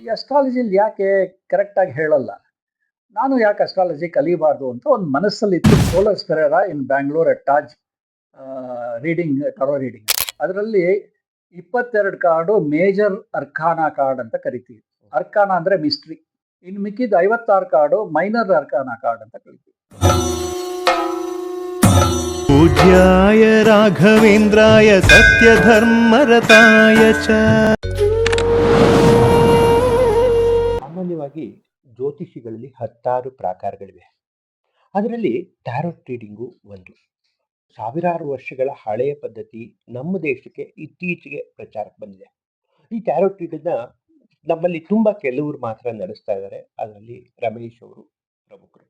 ಈ ಅಸ್ಟ್ರಾಲಜಿಲಿ ಯಾಕೆ ಕರೆಕ್ಟಾಗಿ ಹೇಳಲ್ಲ, ನಾನು ಯಾಕೆ ಅಸ್ಟ್ರಾಲಜಿ ಕಲಿಬಾರ್ದು ಅಂತ ಒಂದು ಮನಸ್ಸಲ್ಲಿ ಇತ್ತು. ಸೋಲಸ್ Ferreira in Bangalore at Taj reading tarot reading, ಅದರಲ್ಲಿ 22 ಕಾರ್ಡು ಮೇಜರ್ ಅರ್ಕಾನಾ ಕಾರ್ಡ್ ಅಂತ ಕರಿತೀವಿ. ಅರ್ಕಾನಾ ಅಂದ್ರೆ ಮಿಸ್ಟ್ರಿ. ಇನ್ನು ಮಿಕ್ಕಿದ 56 ಕಾರ್ಡು ಮೈನರ್ ಅರ್ಕಾನಾ ಕಾರ್ಡ್ ಅಂತ ಕರಿತೀವಿ. ಪೂಜ್ಯಾಯ ರಾಘವೇಂದ್ರಾಯ ಸತ್ಯಧರ್ಮರತಾಯ ಚ. ಸಾಮಾನ್ಯವಾಗಿ ಜ್ಯೋತಿಷಿಗಳಲ್ಲಿ 16 ಪ್ರಾಕಾರಗಳಿವೆ. ಅದರಲ್ಲಿ ಟ್ಯಾರೋಟ್ ರೀಡಿಂಗು ಒಂದು. ಸಾವಿರಾರು ವರ್ಷಗಳ ಹಳೆಯ ಪದ್ಧತಿ ನಮ್ಮ ದೇಶಕ್ಕೆ ಇತ್ತೀಚೆಗೆ ಪ್ರಚಾರಕ್ಕೆ ಬಂದಿದೆ. ಈ ಟ್ಯಾರೋಟ್ ರೀಡಿಂಗ್ನ ನಮ್ಮಲ್ಲಿ ತುಂಬಾ ಕೆಲವರು ಮಾತ್ರ ನಡೆಸ್ತಾ ಇದ್ದಾರೆ. ಅದರಲ್ಲಿ ರಮೇಶ್ ಅವರು ಪ್ರಮುಖರು.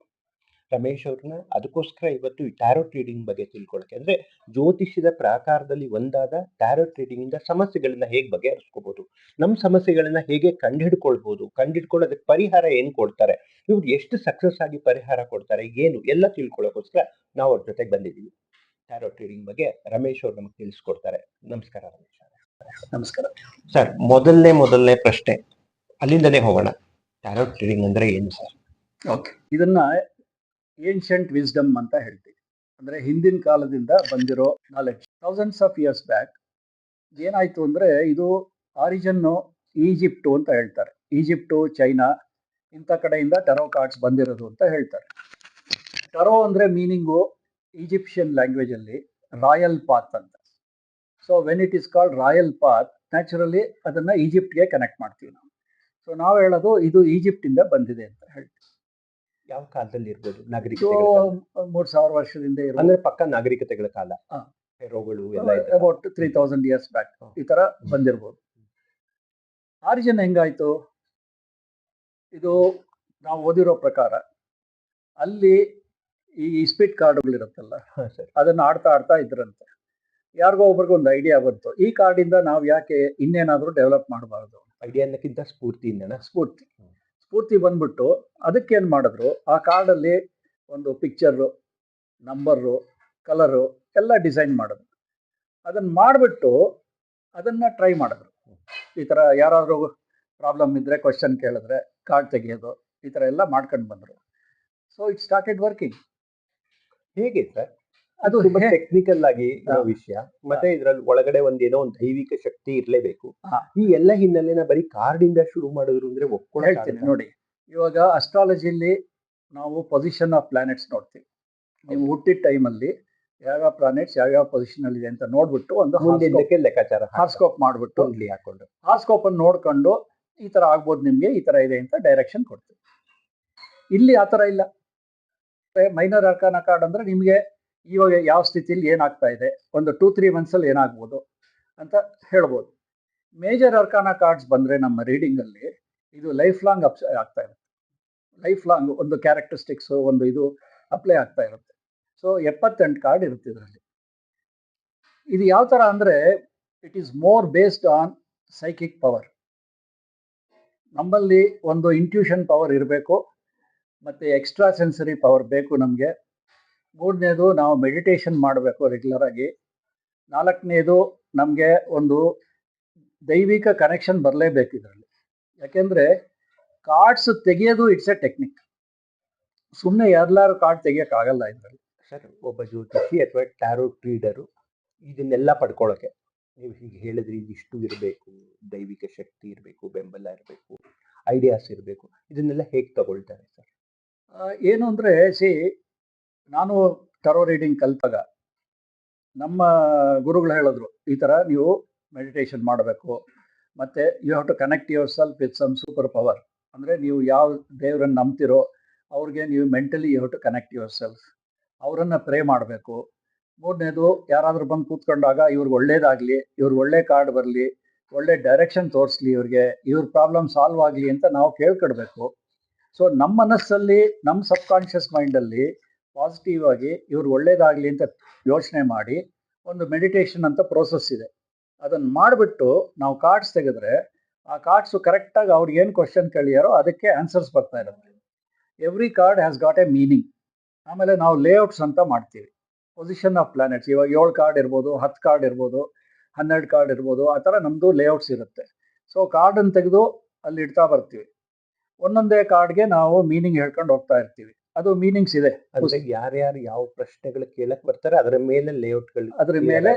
ರಮೇಶ್ ಅವ್ರನ್ನ ಅದಕ್ಕೋಸ್ಕರ ಇವತ್ತು ಈ ಟ್ಯಾರೋಟ್ ರೀಡಿಂಗ್ ಬಗ್ಗೆ ತಿಳ್ಕೊಳ್ಳೋಕೆ, ಅಂದ್ರೆ ಜ್ಯೋತಿಷ್ಯದ ಪ್ರಾಕಾರದಲ್ಲಿ ಒಂದಾದ ಟ್ಯಾರೋಟ್ ರೀಡಿಂಗ್ ಇಂದ ಸಮಸ್ಯೆಗಳನ್ನ ಹೇಗೆ ಬಗೆಹರಿಸ್ಕೋಬಹುದು, ನಮ್ಮ ಸಮಸ್ಯೆಗಳನ್ನ ಹೇಗೆ ಕಂಡಿಡ್ಕೊಳ್ಳೋದಕ್ಕೆ ಪರಿಹಾರ ಏನ್ ಕೊಡ್ತಾರೆ, ಇವ್ರು ಎಷ್ಟು ಸಕ್ಸಸ್ ಆಗಿ ಪರಿಹಾರ ಕೊಡ್ತಾರೆ, ಏನು ಎಲ್ಲ ತಿಳ್ಕೊಳ್ಳೋಕೋಸ್ಕರ ನಾವು ಅವ್ರ ಜೊತೆಗೆ ಬಂದಿದ್ದೀವಿ. ಟ್ಯಾರೋಟ್ ರೀಡಿಂಗ್ ಬಗ್ಗೆ ರಮೇಶ್ ಅವ್ರು ನಮಗೆ ತಿಳಿಸ್ಕೊಡ್ತಾರೆ. ನಮಸ್ಕಾರ ರಮೇಶ್. ನಮಸ್ಕಾರ ಸರ್. ಮೊದಲನೇ ಪ್ರಶ್ನೆ ಅಲ್ಲಿಂದನೇ ಹೋಗೋಣ. ಟ್ಯಾರೋಟ್ ರೀಡಿಂಗ್ ಅಂದ್ರೆ ಏನು ಸರ್? ಓಕೆ, ಇದನ್ನ ಏನ್ಷಂಟ್ ವಿಸ್ಡಮ್ ಅಂತ ಹೇಳ್ತೀವಿ. ಅಂದ್ರೆ ಹಿಂದಿನ ಕಾಲದಿಂದ ಬಂದಿರೋ knowledge. Thousands of years back ಏನಾಯ್ತು ಅಂದ್ರೆ, ಇದು ಆರಿಜಿನ್ನು ಈಜಿಪ್ಟು ಅಂತ ಹೇಳ್ತಾರೆ. ಈಜಿಪ್ಟು, ಚೈನಾ ಇಂಥ ಕಡೆಯಿಂದ ಟರೋ ಕಾರ್ಡ್ಸ್ ಬಂದಿರೋದು ಅಂತ ಹೇಳ್ತಾರೆ. ಟರೋ ಅಂದ್ರೆ ಮೀನಿಂಗು ಈಜಿಪ್ಷಿಯನ್ ಲ್ಯಾಂಗ್ವೇಜ್ ಅಲ್ಲಿ ರಾಯಲ್ ಪಾತ್ ಅಂತ. So when it is called royal path, naturally ಅದನ್ನ ಈಜಿಪ್ಟ್ಗೆ ಕನೆಕ್ಟ್ ಮಾಡ್ತೀವಿ ನಾವು. ಸೊ ನಾವು ಹೇಳೋದು ಇದು ಈಜಿಪ್ಟ್ ಇಂದ ಬಂದಿದೆ ಅಂತ ಹೇಳ್ತೀವಿ. ಯಾವ ಕಾಲದಲ್ಲಿ ಇರ್ಬೋದು? ಇದು ನಾಗರಿಕತೆ 3000 ವರ್ಷದಿಂದ ಅಂದ್ರೆ ಪಕ್ಕ ನಾಗರಿಕತೆಗಳ ಕಾಲ. ಫೆರೋಗಳು ಎಲ್ಲ ಇದೆ. ಅಬೌಟ್ 3000 ಇಯರ್ಸ್ ಬ್ಯಾಕ್ ಈ ತರ ಬಂದಿರ್ಬೋದು. ಆರಿಜಿನ್ ಹೆಂಗಾಯ್ತು? ಇದು ನಾವು ಓದಿರೋ ಪ್ರಕಾರ ಅಲ್ಲಿ ಈ ಇಸ್ಪಿಟ್ ಕಾರ್ಡ್ಗಳಿರುತ್ತಲ್ಲ, ಅದನ್ನ ಆಡ್ತಾ ಇದ್ರಂತೆ. ಯಾರಿಗೋ ಒಬ್ರಿಗೂ ಒಂದು ಐಡಿಯಾ ಬಂತು, ಈ ಕಾರ್ಡಿಂದ ನಾವು ಯಾಕೆ ಇನ್ನೇನಾದ್ರೂ ಡೆವಲಪ್ ಮಾಡಬಾರ್ದು. ಐಡಿಯಾ ಅನ್ನಕ್ಕಿಂತ ಸ್ಫೂರ್ತಿಯಿಂದನ? ಸ್ಫೂರ್ತಿ ಬಂದ್ಬಿಟ್ಟು ಅದಕ್ಕೇನು ಮಾಡಿದ್ರು, ಆ ಕಾರ್ಡಲ್ಲಿ ಒಂದು ಪಿಕ್ಚರು, ನಂಬರು, ಕಲರು ಎಲ್ಲ ಡಿಸೈನ್ ಮಾಡಿದ್ರು. ಅದನ್ನು ಮಾಡಿಬಿಟ್ಟು ಅದನ್ನು ಟ್ರೈ ಮಾಡಿದ್ರು. ಈ ಥರ ಯಾರಾದರೂ ಪ್ರಾಬ್ಲಮ್ ಇದ್ದರೆ ಕ್ವಶನ್ ಕೇಳಿದ್ರೆ ಕಾರ್ಡ್ ತೆಗೆಯೋದು, ಈ ಥರ ಎಲ್ಲ ಮಾಡ್ಕೊಂಡು ಬಂದರು. So it started working. ಹೇಗೆ ಸರ್? ಅದು ತುಂಬಾ ಟೆಕ್ನಿಕಲ್ ಆಗಿ ಇರೋ ವಿಷಯ. ಮತ್ತೆ ಇದ್ರಲ್ಲಿ ಒಳಗಡೆ ಒಂದೇನೋ ಒಂದು ದೈವಿಕ ಶಕ್ತಿ ಇರಲೇಬೇಕು. ಈ ಎಲ್ಲ ಹಿನ್ನೆಲೆನ ಬರೀ ಕಾರ್ಡ್ ಇಂದ ಶುರು ಮಾಡಿದ್ರು ಅಂದ್ರೆ ಹೇಳ್ತೀನಿ ನೋಡಿ. ಇವಾಗ ಅಸ್ಟ್ರಾಲಜಿಲಿ ನಾವು ಪೊಸಿಷನ್ ಆಫ್ ಪ್ಲಾನೆಟ್ಸ್ ನೋಡ್ತೀವಿ. ನೀವು ಹುಟ್ಟಿದ ಟೈಮಲ್ಲಿ ಯಾವ್ಯಾವ ಪ್ಲಾನೆಟ್ಸ್ ಯಾವ್ಯಾವ ಪೊಸಿಷನ್ ಅಲ್ಲಿ ಇದೆ ಅಂತ ನೋಡ್ಬಿಟ್ಟು ಒಂದು ಲೆಕ್ಕಾಚಾರ ಹಾರ್ಸ್ಕೋಪ್ ಮಾಡ್ಬಿಟ್ಟು ಹಾಕೊಂಡು ಹಾರ್ಸ್ಕೋಪ್ ಅನ್ನು ನೋಡ್ಕೊಂಡು ಈ ತರ ಆಗ್ಬೋದು, ನಿಮ್ಗೆ ಈ ತರ ಇದೆ ಅಂತ ಡೈರೆಕ್ಷನ್ ಕೊಡ್ತೀವಿ. ಇಲ್ಲಿ ಆ ತರ ಇಲ್ಲ. ಮೈನರ್ ಅರ್ಕಾನಾ ಕಾರ್ಡ್ ಅಂದ್ರೆ ನಿಮ್ಗೆ ಇವಾಗ ಯಾವ ಸ್ಥಿತಿಲಿ ಏನಾಗ್ತಾ ಇದೆ, ಒಂದು 2-3 months ಅಲ್ಲಿ ಏನಾಗ್ಬೋದು ಅಂತ ಹೇಳ್ಬೋದು. ಮೇಜರ್ ಅರ್ಕಾನಾ ಕಾರ್ಡ್ಸ್ ಬಂದ್ರೆ ನಮ್ಮ ರೀಡಿಂಗ್ ಅಲ್ಲಿ ಇದು ಲೈಫ್ ಲಾಂಗ್ ಆಗ್ತಾ ಇರುತ್ತೆ. ಲೈಫ್ ಲಾಂಗ್ ಒಂದು ಕ್ಯಾರೆಕ್ಟರಿಸ್ಟಿಕ್ಸ್, ಒಂದು ಇದು ಅಪ್ಲೈ ಆಗ್ತಾ ಇರುತ್ತೆ. ಸೊ 78 ಕಾರ್ಡ್ ಇರುತ್ತೆ ಇದರಲ್ಲಿ. ಇದು ಯಾವ ತರ ಅಂದ್ರೆ, it is more based on psychic power. ನಮ್ಮಲ್ಲಿ ಒಂದು ಇಂಟ್ಯೂಷನ್ ಪವರ್ ಇರಬೇಕು, ಮತ್ತೆ ಎಕ್ಸ್ಟ್ರಾ ಸೆನ್ಸರಿ ಪವರ್ ಬೇಕು ನಮಗೆ. 3ನೇದು ನಾವು ಮೆಡಿಟೇಷನ್ ಮಾಡಬೇಕು ರೆಗ್ಯುಲರ್ ಆಗಿ. 4ನೇದು ನಮಗೆ ಒಂದು ದೈವಿಕ ಕನೆಕ್ಷನ್ ಬರಲೇಬೇಕು ಇದರಲ್ಲಿ. ಯಾಕೆಂದ್ರೆ ಕಾರ್ಡ್ಸ್ ತೆಗೆಯೋದು ಇಟ್ಸ್ ಎ ಟೆಕ್ನಿಕ್. ಸುಮ್ಮನೆ ಎಲ್ಲರೂ ಕಾರ್ಡ್ ತೆಗಿಯೋಕ್ಕಾಗಲ್ಲ ಇದರಲ್ಲಿ. ಸರ್, ಒಬ್ಬ ಜ್ಯೋತಿಷಿ ಅಥವಾ ಟ್ಯಾರೋಟ್ ರೀಡರು ಇದನ್ನೆಲ್ಲ ಪಡ್ಕೊಳ್ಳೋಕೆ ನೀವು ಹೀಗೆ ಹೇಳಿದ್ರಿ, ಇದಿಷ್ಟು ಇರಬೇಕು, ದೈವಿಕ ಶಕ್ತಿ ಇರಬೇಕು, ಬೆಂಬಲ ಇರಬೇಕು, ಐಡಿಯಾಸ್ ಇರಬೇಕು, ಇದನ್ನೆಲ್ಲ ಹೇಗೆ ತಗೊಳ್ತಾರೆ ಸರ್? ಏನು ಅಂದರೆ, ನಾನು ಟರೋ ರೀಡಿಂಗ್ ಕಲ್ತಾಗ ನಮ್ಮ ಗುರುಗಳು ಹೇಳಿದ್ರು, ಈ ಥರ ನೀವು ಮೆಡಿಟೇಷನ್ ಮಾಡಬೇಕು, ಮತ್ತು you have to connect yourself with some super power. ಅಂದರೆ ನೀವು ಯಾವ ದೇವರನ್ನು ನಂಬ್ತಿರೋ ಅವ್ರಿಗೆ ನೀವು mentally you have to connect yourself, ಅವರನ್ನು ಪ್ರೇ ಮಾಡಬೇಕು. 3ನೇದು, ಯಾರಾದರೂ ಬಂದು ಕೂತ್ಕೊಂಡಾಗ ಇವ್ರಿಗೆ ಒಳ್ಳೇದಾಗಲಿ, ಇವ್ರಿಗೆ ಒಳ್ಳೆ ಕಾರ್ಡ್ ಬರಲಿ, ಒಳ್ಳೆ ಡೈರೆಕ್ಷನ್ ತೋರಿಸ್ಲಿ, ಇವ್ರ ಪ್ರಾಬ್ಲಮ್ ಸಾಲ್ವ್ ಆಗಲಿ ಅಂತ ನಾವು ಕೇಳ್ಕೊಡ್ಬೇಕು. ಸೊ ನಮ್ಮ ಮನಸ್ಸಲ್ಲಿ, ನಮ್ಮ ಸಬ್ಕಾನ್ಷಿಯಸ್ ಮೈಂಡಲ್ಲಿ ಪಾಸಿಟಿವ್ ಆಗಿ ಇವ್ರಿಗೆ ಒಳ್ಳೇದಾಗಲಿ ಅಂತ ಯೋಚನೆ ಮಾಡಿ ಒಂದು ಮೆಡಿಟೇಷನ್ ಅಂತ ಪ್ರೋಸೆಸ್ ಇದೆ. ಅದನ್ನು ಮಾಡಿಬಿಟ್ಟು ನಾವು ಕಾರ್ಡ್ಸ್ ತೆಗೆದ್ರೆ ಆ ಕಾರ್ಡ್ಸು ಕರೆಕ್ಟಾಗಿ ಅವ್ರಿಗೆ ಏನು ಕ್ವಶನ್ ಕೇಳಿಯಾರೋ ಅದಕ್ಕೆ ಆನ್ಸರ್ಸ್ ಬರ್ತಾ ಇರುತ್ತೆ. Every card has got A meaning. ಆಮೇಲೆ ನಾವು ಲೇಔಟ್ಸ್ ಅಂತ ಮಾಡ್ತೀವಿ. ಪೊಸಿಷನ್ ಆಫ್ ಪ್ಲಾನೆಟ್ಸ್, ಇವಾಗ 7 ಕಾರ್ಡ್ ಇರ್ಬೋದು, 10 ಕಾರ್ಡ್ ಇರ್ಬೋದು, 12 ಕಾರ್ಡ್ ಇರ್ಬೋದು, ಆ ಥರ ನಮ್ಮದು ಲೇಔಟ್ಸ್ ಇರುತ್ತೆ. ಸೊ ಕಾರ್ಡನ್ನು ತೆಗೆದು ಅಲ್ಲಿ ಇಡ್ತಾ ಬರ್ತೀವಿ. ಒಂದೊಂದೇ ಕಾರ್ಡ್ಗೆ ನಾವು ಮೀನಿಂಗ್ ಹೇಳ್ಕೊಂಡು ಹೋಗ್ತಾ ಇರ್ತೀವಿ. ಅದು ಮೀನಿಂಗ್ಸ್ ಇದೆ. ಅಂದ್ರೆ ಯಾರ್ಯಾರು ಯಾವ ಪ್ರಶ್ನೆಗಳು ಕೇಳಕ್ ಬರ್ತಾರೆ ಅದರ ಮೇಲೆ ಲೇಔಟ್ಗಳು ಅದ್ರ ಮೇಲೆ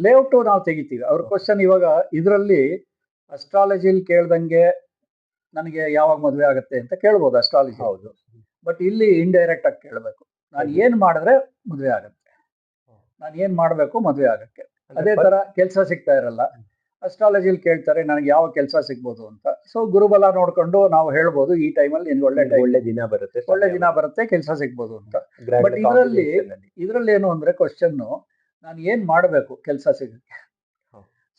ಲೇಔಟ್ ನಾವು ತೆಗಿತೀವಿ. ಅವ್ರ ಕ್ವಶನ್ ಇವಾಗ ಇದರಲ್ಲಿ ಅಸ್ಟ್ರಾಲಜಿಲಿ ಕೇಳ್ದಂಗೆ ನನಗೆ ಯಾವಾಗ ಮದುವೆ ಆಗುತ್ತೆ ಅಂತ ಕೇಳ್ಬೋದು ಅಸ್ಟ್ರಾಲಜಿ. ಹೌದು. ಬಟ್ ಇಲ್ಲಿ ಇಂಡೈರೆಕ್ಟ್ ಆಗಿ ಕೇಳಬೇಕು. ನಾನು ಏನ್ ಮಾಡಿದ್ರೆ ಮದುವೆ ಆಗತ್ತೆ, ನಾನು ಏನ್ ಮಾಡ್ಬೇಕು ಮದುವೆ ಆಗಕ್ಕೆ. ಅದೇ ತರ ಕೆಲಸ ಸಿಗ್ತಾ ಇರಲ್ಲ. ಅಸ್ಟ್ರಾಲಜಿಲಿ ಕೇಳ್ತಾರೆ ನನಗೆ ಯಾವ ಕೆಲಸ ಸಿಗ್ಬೋದು ಅಂತ. ಸೊ ಗುರುಬಲ ನೋಡ್ಕೊಂಡು ನಾವು ಹೇಳ್ಬೋದು ಈ ಟೈಮಲ್ಲಿ ನಿನ್ಗೆ ಒಳ್ಳೆ ದಿನ ಬರುತ್ತೆ, ಒಳ್ಳೆ ದಿನ ಬರುತ್ತೆ, ಕೆಲಸ ಸಿಗ್ಬೋದು ಅಂತ. ಬಟ್ ಇದ್ರಲ್ಲಿ ಏನು ಅಂದ್ರೆ ಕ್ವಶನ್ ನಾನು ಏನ್ ಮಾಡ್ಬೇಕು ಕೆಲಸ ಸಿಗಕ್ಕೆ.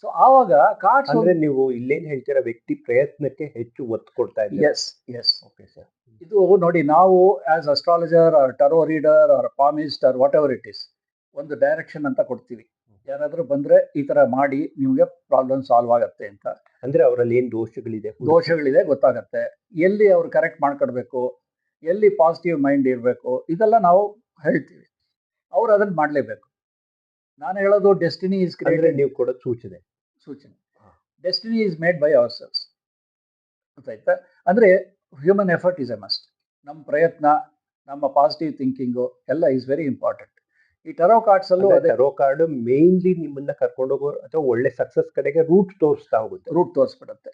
ಸೊ ಆವಾಗ ಕಾರ್ಡ್ಸ್ ಅಂದ್ರೆ ನೀವು ಇಲ್ಲೇನ್ ಹೇಳ್ತೀರಾ, ವ್ಯಕ್ತಿ ಪ್ರಯತ್ನಕ್ಕೆ ಹೆಚ್ಚು ಒತ್ತು ಕೊಡ್ತಾ ಇದ್ದೀರಾ. Yes okay sir. ಇದು ನೋಡಿ, ನಾವು as astrologer or tarot reader or palmist or whatever it is, ಒಂದು ಡೈರೆಕ್ಷನ್ ಅಂತ ಕೊಡ್ತೀವಿ. ಯಾರಾದ್ರೂ ಬಂದ್ರೆ ಈ ತರ ಮಾಡಿ ನಿಮ್ಗೆ ಪ್ರಾಬ್ಲಮ್ ಸಾಲ್ವ್ ಆಗತ್ತೆ ಅಂತ. ಅಂದ್ರೆ ಅವರಲ್ಲಿ ಏನ್ ದೋಷಗಳಿದೆ ಗೊತ್ತಾಗತ್ತೆ. ಎಲ್ಲಿ ಅವ್ರು ಕರೆಕ್ಟ್ ಮಾಡ್ಕೊಡ್ಬೇಕು, ಎಲ್ಲಿ ಪಾಸಿಟಿವ್ ಮೈಂಡ್ ಇರಬೇಕು, ಇದೆಲ್ಲ ನಾವು ಹೇಳ್ತೀವಿ. ಅವ್ರು ಅದನ್ನ ಮಾಡ್ಲೇಬೇಕು. ನಾನು ಹೇಳೋದು ಡೆಸ್ಟಿನಿ ಇಸ್ ಕ್ರಿಯೇಟೆಡ್. ನೀವು ಕೊಡೋ ಸೂಚನೆ destiny is made by our selves. ಗೊತ್ತಾಯ್ತಾ? ಅಂದ್ರೆ human effort is A must. ನಮ್ಮ ಪ್ರಯತ್ನ, ನಮ್ಮ ಪಾಸಿಟಿವ್ ಥಿಂಕಿಂಗು ಎಲ್ಲ ಇಸ್ ವೆರಿ ಇಂಪಾರ್ಟೆಂಟ್. ಈ ಟರೋ ಕಾರ್ಡ್ಸ್ ಅಲ್ಲೂ ಟರೋ ಕಾರ್ಡ್ ಮೇನ್ಲಿ ನಿಮ್ಮನ್ನ ಕರ್ಕೊಂಡು ಹೋಗೋ ಅಥವಾ ಒಳ್ಳೆ ಸಕ್ಸಸ್ ಕಡೆಗೆ ರೂಟ್ ತೋರಿಸ್ಬಿಡುತ್ತೆ.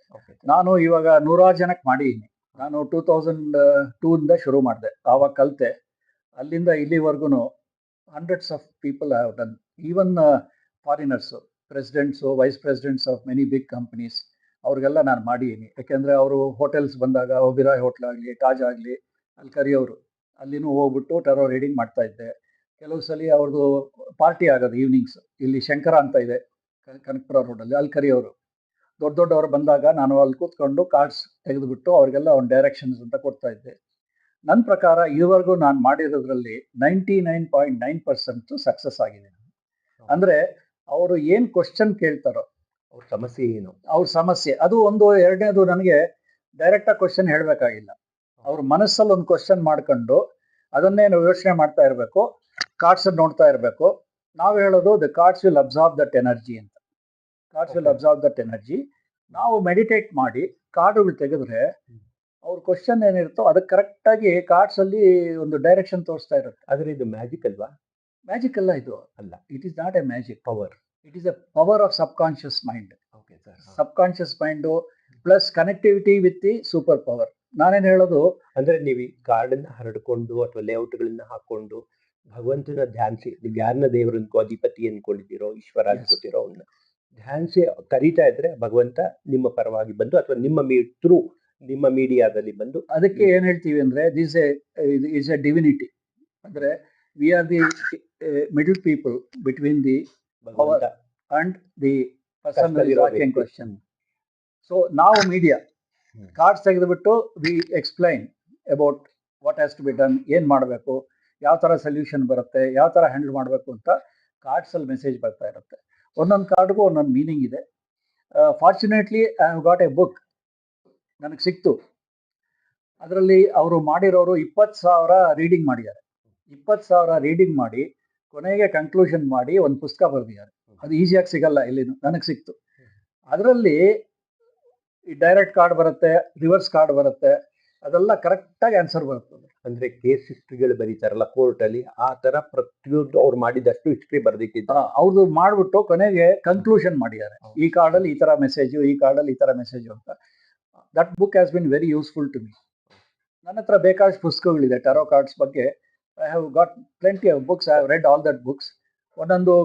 ನಾನು ಇವಾಗ 100 ಜನಕ್ಕೆ ಮಾಡಿದ್ದೀನಿ. ನಾನು 2002 ಇಂದ ಶುರು ಮಾಡಿದೆ. ಆವಾಗ ಕಲಿತೆ. ಅಲ್ಲಿಂದ ಇಲ್ಲಿವರೆಗೂ hundreds of people have done. Even foreigners, presidents, vice presidents of many big companies, ಅವ್ರಿಗೆಲ್ಲ ನಾನು ಮಾಡಿದ್ದೀನಿ. ಯಾಕೆಂದರೆ ಅವರು ಹೋಟೆಲ್ಸ್ ಬಂದಾಗ ಒಬಿರಾಯ್ ಹೋಟ್ಲ್ ಆಗಲಿ, ತಾಜ್ ಆಗಲಿ, ಅಲ್ಲಿ ಕರಿಯೋರು. ಅಲ್ಲಿನೂ ಹೋಗ್ಬಿಟ್ಟು ಟರೋ ರೀಡಿಂಗ್ ಮಾಡ್ತಾ ಇದ್ದೆ. ಕೆಲವು ಸಲ ಅವ್ರದ್ದು ಪಾರ್ಟಿ ಆಗೋದು ಈವ್ನಿಂಗ್ಸ್. ಇಲ್ಲಿ ಶಂಕರ ಅಂತ ಇದೆ ಕನಕಪುರ ರೋಡಲ್ಲಿ, ಅಲ್ಲಿ ಕರಿಯೋರು. ದೊಡ್ಡವರು ಬಂದಾಗ ನಾನು ಅಲ್ಲಿ ಕೂತ್ಕೊಂಡು ಕಾರ್ಡ್ಸ್ ತೆಗೆದುಬಿಟ್ಟು ಅವ್ರಿಗೆಲ್ಲ ಒಂದು ಡೈರೆಕ್ಷನ್ಸ್ ಅಂತ ಕೊಡ್ತಾ ಇದ್ದೆ. ನನ್ನ ಪ್ರಕಾರ ಇದುವರೆಗೂ ನಾನು ಮಾಡಿರೋದ್ರಲ್ಲಿ 99.9% ಸಕ್ಸಸ್ ಆಗಿದೆ. ಅಂದರೆ ಅವರು ಏನು ಕ್ವಶನ್ ಕೇಳ್ತಾರೋ, ಅವ್ರ ಸಮಸ್ಯೆ ಏನು, ಅವ್ರ ಸಮಸ್ಯೆ ಅದು ಒಂದು. ಎರಡನೇದು, ನನಗೆ ಡೈರೆಕ್ಟಾಗಿ ಕ್ವಶನ್ ಹೇಳಬೇಕಾಗಿಲ್ಲ. ಅವ್ರ ಮನಸ್ಸಲ್ಲಿ ಒಂದು ಕ್ವಶನ್ ಮಾಡ್ಕೊಂಡು ಅದನ್ನೇ ನಾವು ಯೋಚನೆ ಮಾಡ್ತಾ ಇರಬೇಕು, ಕಾರ್ಡ್ಸ್ ನೋಡ್ತಾ ಇರಬೇಕು. ನಾವು ಹೇಳೋದು the cards will absorb that energy ಅಂತ. Cards will absorb that energy. ನಾವು ಮೆಡಿಟೇಟ್ ಮಾಡಿ ಕಾರ್ಡ್ಗಳು ತೆಗೆದ್ರೆ ಅವ್ರ ಕ್ವಶನ್ ಏನಿರುತ್ತೋ ಅದಕ್ಕೆ ಕರೆಕ್ಟಾಗಿ ಕಾರ್ಡ್ಸಲ್ಲಿ ಒಂದು ಡೈರೆಕ್ಷನ್ ತೋರಿಸ್ತಾ ಇರುತ್ತೆ. ಆದರೆ ಇದು ಮ್ಯಾಜಿಕ್ ಅಲ್ವಾ? ಮ್ಯಾಜಿಕ್ ಅಲ್ಲ, ಇದು ಅಲ್ಲ. It is not A magic. Power. It is A power of subconscious mind. Okay sir. Subconscious mind plus connectivity with the super power. ನಾನೇನು ಹೇಳೋದು ಅಂದ್ರೆ ನೀವು ಈ ಕಾರ್ಡನ್ನ ಹರಡ್ಕೊಂಡು ಅಥವಾ ಲೇಔಟ್ಗಳನ್ನ ಹಾಕೊಂಡು ಭಗವಂತನ ಧ್ಯಾನಿಸಿ, ಜ್ಞಾನ ದೇವರನ್ಕೋ ಅಧಿಪತಿ ಅನ್ಕೊಂಡಿದ್ದೀರೋ, ಈಶ್ವರ ಅನ್ಕೋತಿರೋ, ಅವನ್ನ ಧ್ಯಾನಿಸಿ ಕರೀತಾ ಇದ್ರೆ ಭಗವಂತ ನಿಮ್ಮ ಪರವಾಗಿ ಬಂದು ಅಥವಾ ನಿಮ್ಮ ಮೀಡಿಯಾದಲ್ಲಿ ಬಂದು. ಅದಕ್ಕೆ ಏನ್ ಹೇಳ್ತೀವಿ ಅಂದ್ರೆ ದಿಸ್ ಇಸ್ ಎ ಡಿವಿನಿಟಿ. ಅಂದ್ರೆ we are the middle people between the power and the person question. So ನಾವು ಮೀಡಿಯಾ ಕಾರ್ಡ್ಸ್ ತೆಗೆದುಬಿಟ್ಟು we explain about what has to be done, ಏನು ಮಾಡಬೇಕು, ಯಾವ ಥರ ಸೊಲ್ಯೂಷನ್ ಬರುತ್ತೆ, ಯಾವ ಥರ ಹ್ಯಾಂಡಲ್ ಮಾಡಬೇಕು ಅಂತ ಕಾರ್ಡ್ಸಲ್ಲಿ ಮೆಸೇಜ್ ಬರ್ತಾ ಇರುತ್ತೆ. ಒಂದೊಂದು ಕಾರ್ಡ್ಗೂ ಒಂದೊಂದು ಮೀನಿಂಗ್ ಇದೆ. Fortunately I have got A book, ನನಗೆ ಸಿಕ್ತು. ಅದರಲ್ಲಿ ಅವರು ಮಾಡಿರೋರು 20,000 ರೀಡಿಂಗ್ ಮಾಡಿದ್ದಾರೆ. 20,000 ರೀಡಿಂಗ್ ಮಾಡಿ ಕೊನೆಗೆ ಕನ್ಕ್ಲೂಷನ್ ಮಾಡಿ ಒಂದು ಪುಸ್ತಕ ಬರೆದಿದ್ದಾರೆ. ಅದು ಈಸಿಯಾಗಿ ಸಿಗಲ್ಲ ಎಲ್ಲಿನೂ, ನನಗೆ ಸಿಕ್ತು. ಅದರಲ್ಲಿ ಈ ಡೈರೆಕ್ಟ್ ಕಾರ್ಡ್ ಬರುತ್ತೆ, ರಿವರ್ಸ್ ಕಾರ್ಡ್ ಬರುತ್ತೆ, ಅದೆಲ್ಲ ಕರೆಕ್ಟಾಗಿ ಆನ್ಸರ್ ಬರ್ತದೆ. ಅಂದ್ರೆ ಕೇಸ್ ಹಿಸ್ಟ್ರಿಗಳು ಬರೀತಾರಲ್ಲ ಕೋರ್ಟಲ್ಲಿ, ಆ ತರ ಪ್ರತಿಯೊಂದು ಅವ್ರು ಮಾಡಿದಷ್ಟು ಹಿಸ್ಟ್ರಿ ಬರ್ದಿಟ್ಟಿದ್ದ ಅವ್ರದ್ದು ಮಾಡ್ಬಿಟ್ಟು ಕೊನೆಗೆ ಕನ್ಕ್ಲೂಷನ್ ಮಾಡಿದ್ದಾರೆ. ಈ ಕಾರ್ಡಲ್ಲಿ ಈ ಥರ ಮೆಸೇಜು, ಈ ಕಾರ್ಡಲ್ಲಿ ಈ ಥರ ಮೆಸೇಜು ಅಂತ. That book has been very useful to me. ನನ್ನ ಹತ್ರ ಬೇಕಾದಷ್ಟು ಪುಸ್ತಕಗಳಿದೆ ಟರೋ ಕಾರ್ಡ್ಸ್ ಬಗ್ಗೆ. I have got plenty of books. I have read all that books. ಒಂದೊಂದು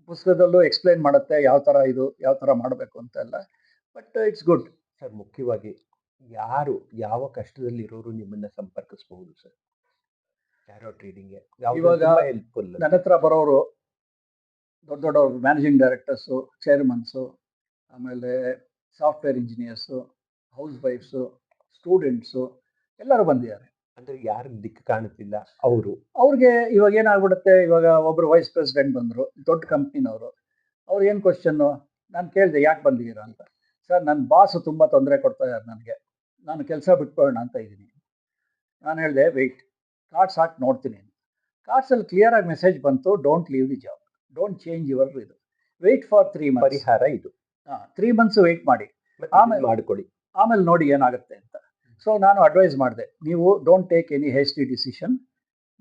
ಪುಸ್ತಕದಲ್ಲೂ ಎಕ್ಸ್ಪ್ಲೈನ್ ಮಾಡುತ್ತೆ ಯಾವ ಥರ ಇದು, ಯಾವ ಥರ ಮಾಡಬೇಕು ಅಂತೆಲ್ಲ. But it's good sir. ಮುಖ್ಯವಾಗಿ ಯಾರು ಯಾವ ಕಷ್ಟದಲ್ಲಿ ಇರೋರು ನಿಮ್ಮನ್ನ ಸಂಪರ್ಕಿಸಬಹುದು ಸರ್ ಟ್ಯಾರೋ ಟ್ರೇಡಿಂಗ್ಗೆ? ಇವಾಗ ಹೆಲ್ಪ್ಫುಲ್. ನನ್ನ ಹತ್ರ ಬರೋರು ದೊಡ್ಡವ್ರು, ಮ್ಯಾನೇಜಿಂಗ್ ಡೈರೆಕ್ಟರ್ಸು, ಚೇರ್ಮನ್ಸು, ಆಮೇಲೆ software engineers, house wives, students ಎಲ್ಲರೂ ಬಂದಿದ್ದಾರೆ. ಅಂದ್ರೆ ಯಾರು ದಿಕ್ಕು ಕಾಣುತ್ತಿಲ್ಲ ಅವ್ರಿಗೆ ಇವಾಗ ಏನಾಗ್ಬಿಡುತ್ತೆ, ಇವಾಗ ಒಬ್ರು ವೈಸ್ ಪ್ರೆಸಿಡೆಂಟ್ ಬಂದರು, ದೊಡ್ಡ ಕಂಪ್ನಿನವರು. ಅವ್ರು ಏನು ಕ್ವಶನ್ನು ನಾನು ಕೇಳಿದೆ, ಯಾಕೆ ಬಂದಿದ್ದೀರಾ ಅಂತ. ಸರ್, ನನ್ನ ಬಾಸು ತುಂಬ ತೊಂದರೆ ಕೊಡ್ತಾ ಇದ್ದಾರೆ ನನಗೆ, ನಾನು ಕೆಲಸ ಬಿಟ್ಕೊಳ್ಳೋಣ ಅಂತ ಇದ್ದೀನಿ. ನಾನು ಹೇಳಿದೆ ವೆಯ್ಟ್, ಕಾರ್ಡ್ಸ್ ಹಾಕಿ ನೋಡ್ತೀನಿ. ಕಾರ್ಡ್ಸಲ್ಲಿ ಕ್ಲಿಯರಾಗಿ ಮೆಸೇಜ್ ಬಂತು, don't leave the job, don't change your ಇದು, ವೆಯ್ಟ್ ಫಾರ್ 3 ಮಂತ್ಸ್. ಪರಿಹಾರ ಇದು. 3 ಮಂತ್ಸ್ ವೆಯ್ಟ್ ಮಾಡಿ, ಆಮೇಲೆ ಮಾಡ್ಕೊಳ್ಳಿ. ಆಮೇಲೆ ನೋಡಿ ಏನಾಗುತ್ತೆ ಅಂತ. ಸೊ ನಾನು ಅಡ್ವೈಸ್ ಮಾಡಿದೆ, ನೀವು don't take any hasty decision,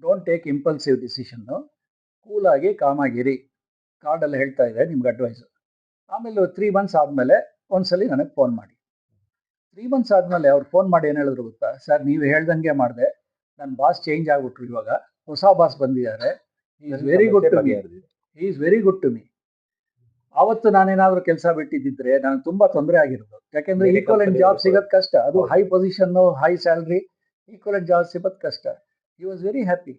don't take impulsive decision, ಕೂಲಾಗಿ ಕಾಮಾಗಿರಿ. ಕಾರ್ಡಲ್ಲಿ ಹೇಳ್ತಾ ಇದೆ ನಿಮ್ಗೆ ಅಡ್ವೈಸು. ಆಮೇಲೆ 3 ಮಂತ್ಸ್ ಆದಮೇಲೆ ಒಂದ್ಸಲಿ ನನಗೆ ಫೋನ್ ಮಾಡಿ. 3 ಮಂತ್ಸ್ ಆದಮೇಲೆ ಅವ್ರು ಫೋನ್ ಮಾಡಿ ಏನು ಹೇಳಿದ್ರು ಗೊತ್ತಾ, ಸರ್ ನೀವು ಹೇಳ್ದಂಗೆ ಮಾಡಿದೆ, ನನ್ನ ಬಾಸ್ ಚೇಂಜ್ ಆಗಿಬಿಟ್ರು, ಇವಾಗ ಹೊಸ ಬಾಸ್ ಬಂದಿದ್ದಾರೆ, he is very good to me, he is very good to me. ಆವತ್ತು ನಾನೇನಾದ್ರೂ ಕೆಲಸ ಬಿಟ್ಟಿದ್ದಿದ್ರೆ ನನಗೆ ತುಂಬಾ ತೊಂದರೆ ಆಗಿರೋದು. ಯಾಕೆಂದ್ರೆ ಬೇರೆ ಈಕ್ವಲೆಂಟ್ company ಜಾಬ್ ಅವ್ರು ಸಿಗೋದು ಕಷ್ಟ, ಅದು ಹೌದು. High position, high salary, equivalent job ಸಿಗೋದು ಕಷ್ಟ. He was very happy.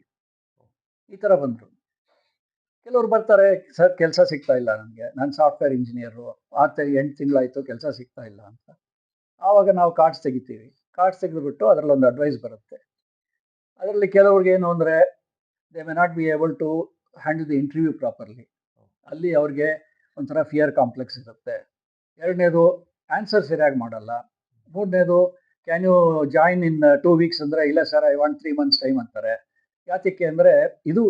ಈ ಥರ ಬಂದರು. ಕೆಲವ್ರು ಬರ್ತಾರೆ, ಸರ್ ಕೆಲಸ ಸಿಗ್ತಾ ಇಲ್ಲ ನನಗೆ, ನಾನು ಸಾಫ್ಟ್ವೇರ್ ಇಂಜಿನಿಯರು, 8 ತಿಂಗಳಾಯಿತು ಕೆಲಸ ಸಿಗ್ತಾ ಇಲ್ಲ ಅಂತ. ಆವಾಗ ನಾವು ಕಾರ್ಡ್ಸ್ ತೆಗಿತೀವಿ. ಕಾರ್ಡ್ಸ್ ತೆಗೆದುಬಿಟ್ಟು ಅದರಲ್ಲಿ ಒಂದು ಅಡ್ವೈಸ್ ಬರುತ್ತೆ. ಅದರಲ್ಲಿ ಕೆಲವ್ರಿಗೆ ಏನು ಅಂದರೆ, they may not be able to handle the interview properly. ಅಲ್ಲಿ ಅವ್ರಿಗೆ ಒಂಥರ ಫಿಯರ್ ಕಾಂಪ್ಲೆಕ್ಸ್ ಇರುತ್ತೆ. ಎರಡನೇದು ಆನ್ಸರ್ ಸರಿಯಾಗಿ ಮಾಡಲ್ಲ. ಮೂರನೇದು can you join in 2 weeks ಅಂದರೆ, ಇಲ್ಲ sir I want 3 months time ಅಂತಾರೆ. ಯಾತಕ್ಕೆ ಅಂದರೆ ಇದು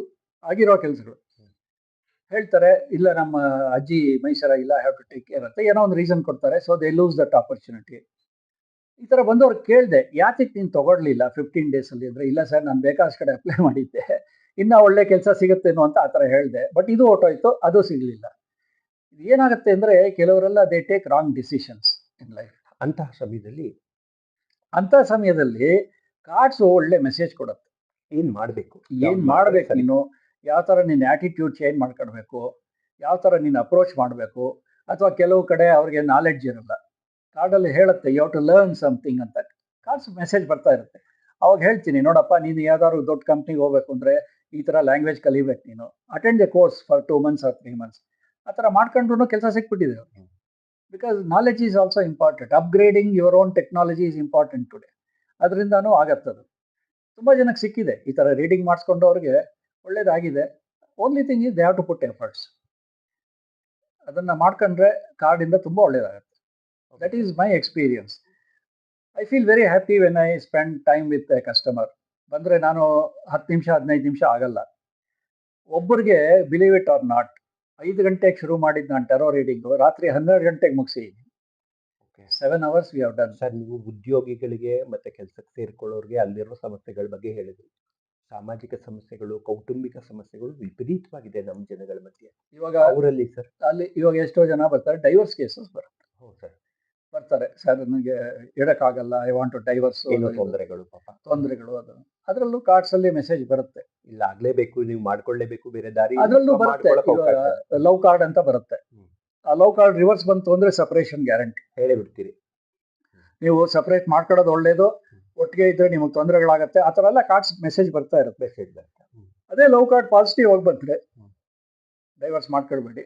ಆಗಿರೋ ಕೆಲಸಗಳು. ಹೇಳ್ತಾರೆ ಇಲ್ಲ ನಮ್ಮ ಅಜ್ಜಿ ಮೈಸೂರಾಗಿಲ್ಲ, ಹ್ಯಾವ್ ಟು ಟೇಕ್ ಕೇರ್ ಅಂತ ಏನೋ ಒಂದು ರೀಸನ್ ಕೊಡ್ತಾರೆ. So they loose that opportunity. ಈ ಥರ ಬಂದವ್ರು ಕೇಳಿದೆ, ಯಾತಕ್ಕೆ ನೀನು ತೊಗೊಳ್ಲಿಲ್ಲ 15 ಡೇಸಲ್ಲಿ ಅಂದರೆ, ಇಲ್ಲ ಸರ್ ನಾನು ಬೇಕಾದಷ್ಟು ಕಡೆ ಅಪ್ಲೈ ಮಾಡಿದ್ದೆ, ಇನ್ನೂ ಒಳ್ಳೆ ಕೆಲಸ ಸಿಗುತ್ತೇನೋ ಅಂತ ಆ ಥರ ಹೇಳಿದೆ. ಬಟ್ ಇದು ಹೊರ್ಟೋಯ್ತು, ಅದು ಸಿಗಲಿಲ್ಲ. ಏನಾಗುತ್ತೆ ಅಂದರೆ, ಕೆಲವರೆಲ್ಲ they take wrong decisions in life. ಅಂತಹ ಸಮಯದಲ್ಲಿ ಅಂಥ ಸಮಯದಲ್ಲಿ ಕಾರ್ಡ್ಸು ಒಳ್ಳೆ ಮೆಸೇಜ್ ಕೊಡುತ್ತೆ. ಏನ್ ಮಾಡ್ಬೇಕು, ಏನು ಮಾಡ್ಬೇಕು ನೀನು, ಯಾವ ಥರ ನಿನ್ನ ಆ್ಯಟಿಟ್ಯೂಡ್ ಚೇಂಜ್ ಮಾಡ್ಕೊಳ್ಬೇಕು, ಯಾವ ಥರ ನೀನು ಅಪ್ರೋಚ್ ಮಾಡಬೇಕು. ಅಥವಾ ಕೆಲವು ಕಡೆ ಅವ್ರಿಗೆ ನಾಲೆಡ್ಜ್ ಇರಲ್ಲ, ಕಾರ್ಡಲ್ಲಿ ಹೇಳುತ್ತೆ you have to learn something ಅಂತ. ಕಾರ್ಡ್ಸ್ ಮೆಸೇಜ್ ಬರ್ತಾ ಇರುತ್ತೆ. ಅವಾಗ ಹೇಳ್ತೀನಿ, ನೋಡಪ್ಪ ನೀನು ಯಾವ್ದಾದ್ರು ದೊಡ್ಡ ಕಂಪ್ನಿಗೆ ಹೋಗ್ಬೇಕು ಅಂದರೆ ಈ ಥರ ಲ್ಯಾಂಗ್ವೇಜ್ ಕಲಿಬೇಕು, ನೀನು attend a course for 2 months or 3 months. ಆ ಥರ ಮಾಡ್ಕೊಂಡ್ರು ಕೆಲಸ ಸಿಕ್ಬಿಟ್ಟಿದೆ ಅವ್ರಿಗೆ. Because knowledge is also important. Upgrading your own technology is important today. ಅದರಿಂದನೂ ಆಗತ್ತದು. ತುಂಬ ಜನಕ್ಕೆ ಸಿಕ್ಕಿದೆ ಈ ಥರ ರೀಡಿಂಗ್ ಮಾಡಿಸ್ಕೊಂಡು, ಅವ್ರಿಗೆ ಒಳ್ಳೇದಾಗಿದೆ. Only thing is they have to put efforts. ಅದನ್ನು ಮಾಡ್ಕೊಂಡ್ರೆ ಕಾರ್ಡಿಂದ ತುಂಬ ಒಳ್ಳೇದಾಗುತ್ತೆ. That is my experience. I feel very happy when I spend time with a customer. ಬಂದರೆ ನಾನು 10 ನಿಮಿಷ 15 ನಿಮಿಷ ಆಗಲ್ಲ. ಒಬ್ಬರಿಗೆ ಬಿಲೀವ್ ಇಟ್ ಆರ್ ನಾಟ್, 5 ಗಂಟೆಗೆ ಶುರು ಮಾಡಿದ್ದು ನಾನು ಟೆರೋ ರೀಡಿಂಗು, ರಾತ್ರಿ 12 ಗಂಟೆಗೆ ಮುಗಿಸಿದ್ದೀನಿ. 7 hours we have done. Sir, ನೀವು ಉದ್ಯೋಗಿಗಳಿಗೆ ಮತ್ತೆ ಕೆಲಸಕ್ಕೆ ಸೇರ್ಕೊಳ್ಳೋರಿಗೆ ಅಲ್ಲಿರೋ ಸಮಸ್ಯೆಗಳ ಬಗ್ಗೆ ಹೇಳಿದ್ರಿ. ಸಾಮಾಜಿಕ ಸಮಸ್ಯೆಗಳು, ಕೌಟುಂಬಿಕ ಸಮಸ್ಯೆಗಳು ವಿಪರೀತವಾಗಿದೆ ನಮ್ಮ ಜನಗಳ ಮಧ್ಯೆ. ಇವಾಗ ಅವರಲ್ಲಿ ಸರ್, ಅಲ್ಲಿ ಇವಾಗ ಎಷ್ಟೋ ಜನ ಬರ್ತಾರೆ, ಡೈವರ್ಸ್ ಕೇಸಸ್ ಬರುತ್ತೆ. ಹೌದು ಸರ್, ಬರ್ತಾರೆ, ಸರ್ ನನಗೆ ಇಡಕ್ಕಾಗಲ್ಲ, ಐ ವಾಂಟ್ ಟು ಡೈವರ್ಸ್, ಏನೋ ತೊಂದರೆಗಳು ಪಾಪ. ತೊಂದರೆಗಳು. ಅದರಲ್ಲೂ ಕಾರ್ಡ್ಸಲ್ಲಿ ಮೆಸೇಜ್ ಬರುತ್ತೆ. ಇಲ್ಲ ಆಗ್ಲೇಬೇಕು, ನೀವು ಮಾಡ್ಕೊಳ್ಳೇಬೇಕು, ಬೇರೆ ದಾರಿ ಅದರಲ್ಲೂ ಬರುತ್ತೆ. ಮಾಡ್ಕೊಳ್ಳೋಕೆ ಅವಕಾಶ ಇವಾಗ ಲವ್ ಕಾರ್ಡ್ ಅಂತ ಬರುತ್ತೆ. ಆ ಲವ್ ಕಾರ್ಡ್ ರಿವರ್ಸ್ ಬಂತು ಅಂದರೆ ಸಪ್ರೇಷನ್ ಗ್ಯಾರಂಟಿ. ಹೇಳೇ ಬಿಡ್ತೀರಿ. ನೀವು ಸಪ್ರೇಟ್ ಮಾಡ್ಕೊಳ್ಳೋದು ಒಳ್ಳೇದು, ಒಟ್ಟಿಗೆ ಇದ್ರೆ ನಿಮಗೆ ತೊಂದರೆಗಳಾಗತ್ತೆ. ಆ ಥರ ಎಲ್ಲ ಕಾರ್ಡ್ಸ್ ಮೆಸೇಜ್ ಬರ್ತಾ ಇರುತ್ತೆ. ಮೆಸೇಜ್ ಬರುತ್ತೆ. ಅದೇ ಲವ್ ಕಾರ್ಡ್ ಪಾಸಿಟಿವ್ ಆಗಿ ಬಂದರೆ ಡೈವರ್ಸ್ ಮಾಡ್ಕೊಳ್ಬೇಡಿ.